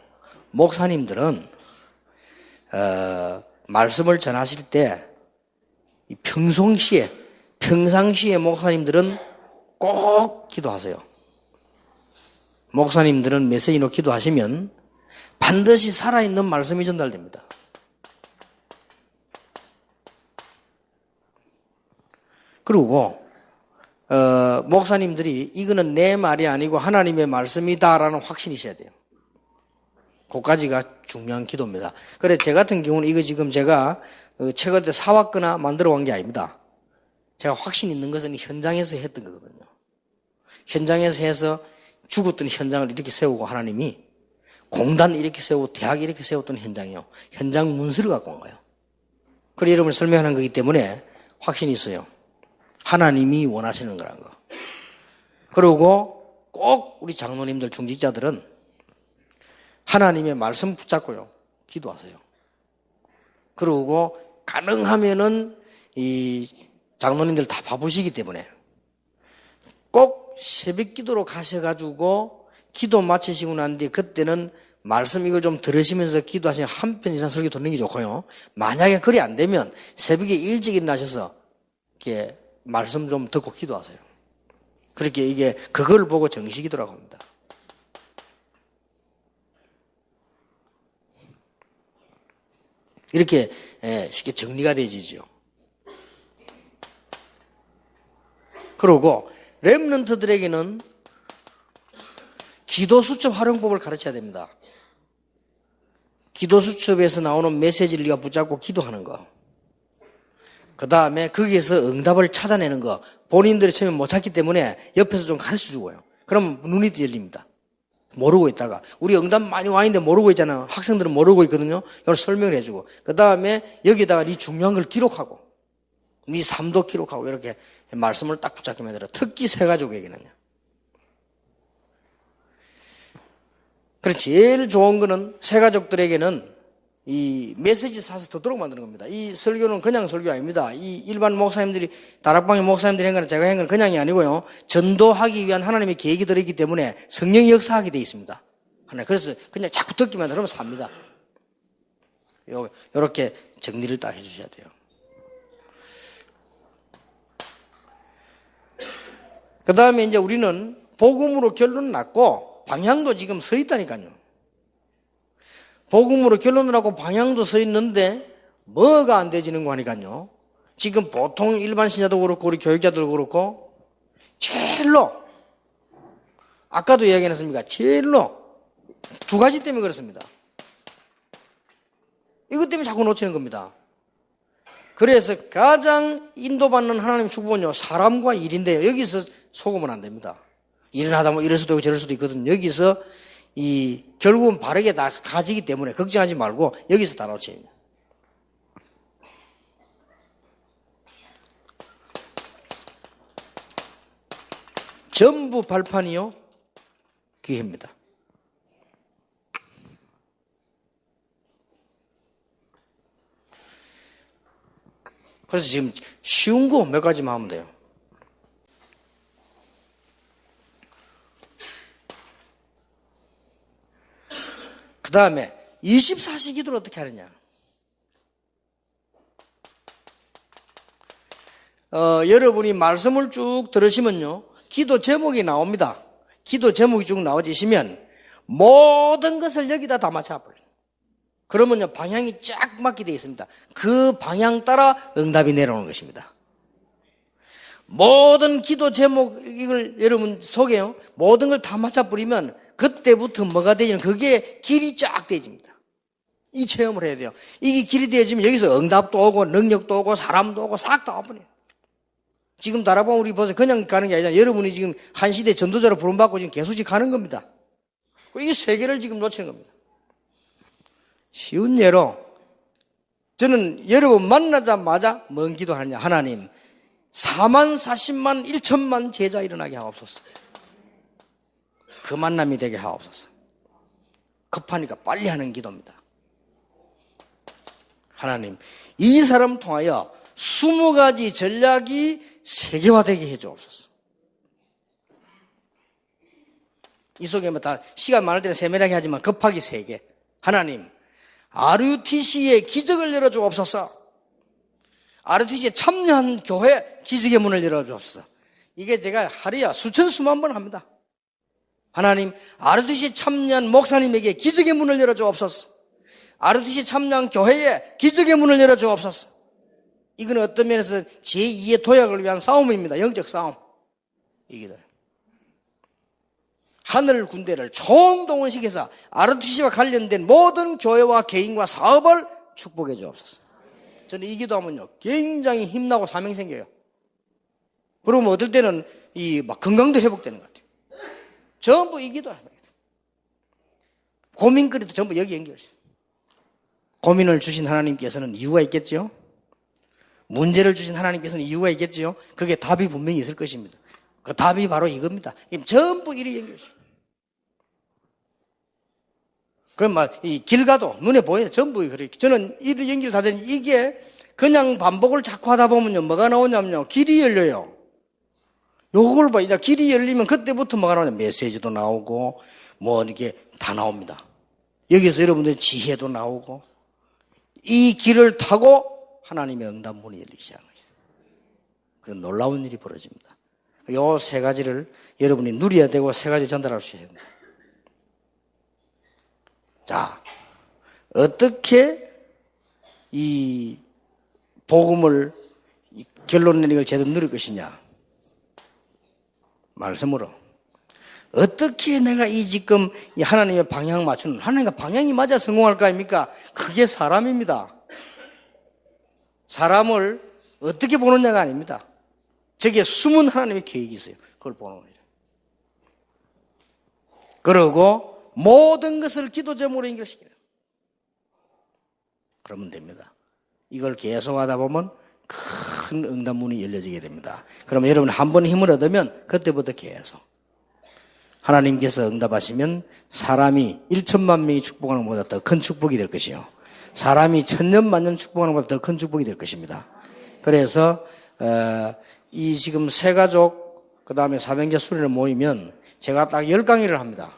목사님들은 말씀을 전하실 때 평상시에 목사님들은 꼭 기도하세요. 목사님들은 메시지로 기도하시면 반드시 살아있는 말씀이 전달됩니다. 그리고 목사님들이 이거는 내 말이 아니고 하나님의 말씀이다라는 확신이 있어야 돼요. 그까지가 중요한 기도입니다. 그래 제 같은 경우는 이거 지금 제가 책을 사왔거나 만들어 온 게 아닙니다. 제가 확신 있는 것은 현장에서 했던 거거든요. 현장에서 해서 죽었던 현장을 이렇게 세우고 하나님이 공단 이렇게 세우고 대학 이렇게 세웠던 현장이요. 현장 문서를 갖고 온 거예요. 그래 여러분을 설명하는 거기 때문에 확신이 있어요. 하나님이 원하시는 거란 거. 그리고 꼭 우리 장로님들 중직자들은 하나님의 말씀 붙잡고요. 기도하세요. 그리고 가능하면은 이 장로님들 다 바쁘시기 때문에 꼭 새벽 기도로 가셔가지고 기도 마치시고 난 뒤에 그때는 말씀 이걸 좀 들으시면서 기도하시면 한 편 이상 설교 듣는 게 좋고요. 만약에 그리 안 되면 새벽에 일찍 일어나셔서 이렇게 말씀 좀 듣고 기도하세요. 그렇게 이게 그걸 보고 정식이더라고 합니다. 이렇게 쉽게 정리가 되지죠. 그리고 렘넌트들에게는 기도수첩 활용법을 가르쳐야 됩니다. 기도수첩에서 나오는 메시지를 네가 붙잡고 기도하는 거. 그 다음에 거기에서 응답을 찾아내는 거. 본인들이 처음에 못 찾기 때문에 옆에서 좀 가르쳐 주고요. 그럼 눈이 열립니다. 모르고 있다가. 우리 응답 많이 와 있는데 모르고 있잖아요. 학생들은 모르고 있거든요. 이걸 설명을 해주고. 그 다음에 여기다가 네 중요한 걸 기록하고. 네 삶도 기록하고. 이렇게 말씀을 딱 붙잡게 만들어. 특히 새가족에게는요. 그래서 제일 좋은 거는 새가족들에게는 이 메시지 사서 듣도록 만드는 겁니다. 이 설교는 그냥 설교 아닙니다. 이 일반 목사님들이, 다락방의 목사님들이 한 거는 제가 한 건 그냥이 아니고요. 전도하기 위한 하나님의 계획이 들어있기 때문에 성령이 역사하게 되어 있습니다. 그래서 그냥 자꾸 듣기만 들으면 삽니다. 요렇게 정리를 딱 해주셔야 돼요. 그 다음에 이제 우리는 복음으로 결론은 났고, 방향도 지금 서 있다니까요. 복음으로 결론을 하고 방향도 서 있는데 뭐가 안 되지는 거 하니까요. 지금 보통 일반 신자도 그렇고 우리 교육자도 그렇고 제일로, 아까도 이야기했습니까? 제일로 두 가지 때문에 그렇습니다. 이것 때문에 자꾸 놓치는 겁니다. 그래서 가장 인도받는 하나님의 축복은요, 사람과 일인데요. 여기서 속으면 안 됩니다. 일을 하다 보면 이럴 수도 있고 저럴 수도 있거든요. 여기서 결국은 바르게 다 가지기 때문에 걱정하지 말고 여기서 다 놓칩니다. 전부 발판이요, 기회입니다. 그래서 지금 쉬운 거 몇 가지만 하면 돼요. 그 다음에 24시 기도를 어떻게 하느냐. 여러분이 말씀을 쭉 들으시면요, 기도 제목이 나옵니다. 기도 제목이 쭉 나와지시면 모든 것을 여기다 다 맞춰버려요. 그러면요, 방향이 쫙 맞게 되어 있습니다. 그 방향 따라 응답이 내려오는 것입니다. 모든 기도 제목을 여러분 속에요, 모든 걸 다 맞춰버리면 그때부터 뭐가 되지는, 그게 길이 쫙 되어집니다. 이 체험을 해야 돼요. 이게 길이 되어지면 여기서 응답도 오고 능력도 오고 사람도 오고 싹 다 와버려요. 지금 다락방 우리 벌써 그냥 가는 게 아니라 여러분이 지금 한 시대 전도자로 부름받고 지금 계속 가는 겁니다. 그리고 이 세계를 지금 놓치는 겁니다. 쉬운 예로, 저는 여러분 만나자마자 뭔 기도하느냐. 하나님 4만 40만 1천만 제자 일어나게 하옵소서. 그 만남이 되게 하옵소서. 급하니까 빨리 하는 기도입니다. 하나님, 이 사람 통하여 20가지 전략이 세계화되게 해주옵소서. 이 속에 뭐 다 시간 많을 때는 세밀하게 하지만 급하게 3개. 하나님, RUTC의 기적을 열어주옵소서. RUTC에 참여한 교회 기적의 문을 열어주옵소서. 이게 제가 하루에 수천 수만 번 합니다. 하나님, RUTC 참여한 목사님에게 기적의 문을 열어주옵소서. RUTC 참여한 교회에 기적의 문을 열어주옵소서. 이건 어떤 면에서 제2의 도약을 위한 싸움입니다. 영적 싸움. 이기다. 하늘 군대를 총동원시켜서 RUTC와 관련된 모든 교회와 개인과 사업을 축복해 주옵소서. 저는 이 기도하면요, 굉장히 힘나고 사명이 생겨요. 그러면 어떨 때는 막 건강도 회복되는 것 같아요. 전부 이 기도합니다. 고민거리도 전부 여기 연결해요. 고민을 주신 하나님께서는 이유가 있겠죠? 문제를 주신 하나님께서는 이유가 있겠죠? 그게 답이 분명히 있을 것입니다. 그 답이 바로 이겁니다. 전부 이리 연결해요. 그럼 길 가도 눈에 보여요. 전부 그렇게. 저는 이리 연결 다 되니 이게 그냥 반복을 자꾸 하다 보면요, 뭐가 나오냐면요, 길이 열려요. 요걸 봐. 이제 길이 열리면 그때부터 뭐가 나오냐, 메시지도 나오고 뭐 이렇게 다 나옵니다. 여기서 여러분들 지혜도 나오고, 이 길을 타고 하나님의 응답 문이 열리기 시작한 거죠. 그런 놀라운 일이 벌어집니다. 요 3가지를 여러분이 누려야 되고 3가지 전달할 수 있어야 됩니다. 자, 어떻게 이 복음을 결론 내는 걸 제대로 누릴 것이냐? 말씀으로. 어떻게 내가 이 지금 이 하나님의 방향 맞추는, 하나님과 방향이 맞아 성공할 거 아닙니까? 그게 사람입니다. 사람을 어떻게 보느냐가 아닙니다. 저기에 숨은 하나님의 계획이 있어요. 그걸 보는 거죠. 그러고 모든 것을 기도 제목으로 연결시켜요. 그러면 됩니다. 이걸 계속 하다 보면 큰 응답문이 열려지게 됩니다. 그러면 여러분 한 번 힘을 얻으면 그때부터 계속 하나님께서 응답하시면 사람이 1천만 명이 축복하는 것보다 더 큰 축복이 될 것이요, 사람이 1000년 만년 축복하는 것보다 더 큰 축복이 될 것입니다. 그래서 이 지금 세 가족 그 다음에 사명자 수련회 모이면 제가 딱 10강의를 합니다.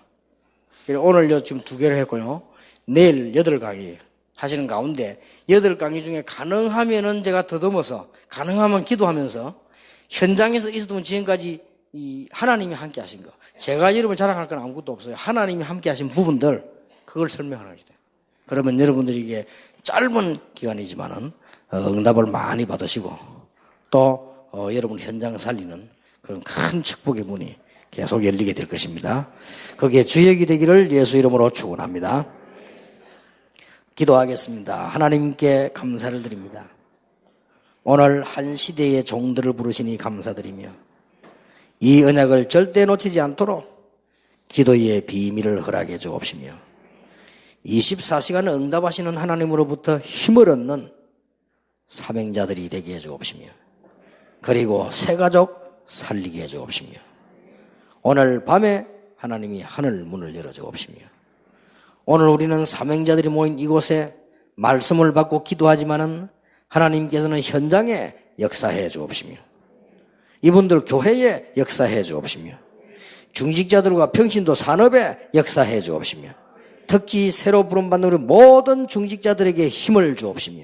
오늘 지금 2개를 했고요, 내일 8강의 하시는 가운데 8강의 중에 가능하면은 제가 더듬어서 가능하면 기도하면서 현장에서 있었던 지금까지 이 하나님이 함께 하신 거, 제가 여러분 자랑할 건 아무것도 없어요. 하나님이 함께 하신 부분들 그걸 설명하는 것이다. 그러면 여러분들에게 짧은 기간이지만은 응답을 많이 받으시고 또 여러분 현장을 살리는 그런 큰 축복의 문이 계속 열리게 될 것입니다. 거기에 주역이 되기를 예수 이름으로 축원합니다. 기도하겠습니다. 하나님께 감사를 드립니다. 오늘 한 시대의 종들을 부르시니 감사드리며 이 언약을 절대 놓치지 않도록 기도의 비밀을 허락해 주옵시며 24시간 응답하시는 하나님으로부터 힘을 얻는 사명자들이 되게 해 주옵시며 그리고 새 가족 살리게 해 주옵시며 오늘 밤에 하나님이 하늘 문을 열어 주옵시며 오늘 우리는 사명자들이 모인 이곳에 말씀을 받고 기도하지만은 하나님께서는 현장에 역사해 주옵시며 이분들 교회에 역사해 주옵시며 중직자들과 평신도 산업에 역사해 주옵시며 특히 새로 부름받는 우리 모든 중직자들에게 힘을 주옵시며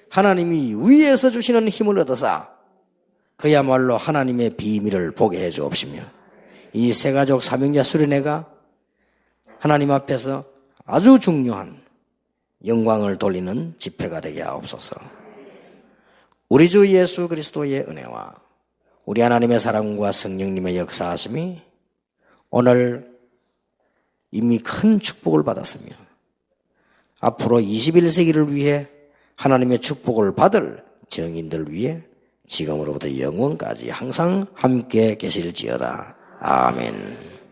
하나님이 위에서 주시는 힘을 얻어서 그야말로 하나님의 비밀을 보게 해 주옵시며 이 세가족 사명자 수련회가 하나님 앞에서 아주 중요한 영광을 돌리는 집회가 되게 하옵소서. 우리 주 예수 그리스도의 은혜와 우리 하나님의 사랑과 성령님의 역사하심이 오늘 이미 큰 축복을 받았으며 앞으로 21세기를 위해 하나님의 축복을 받을 정인들 위해 지금으로부터 영원까지 항상 함께 계실지어다. 아멘.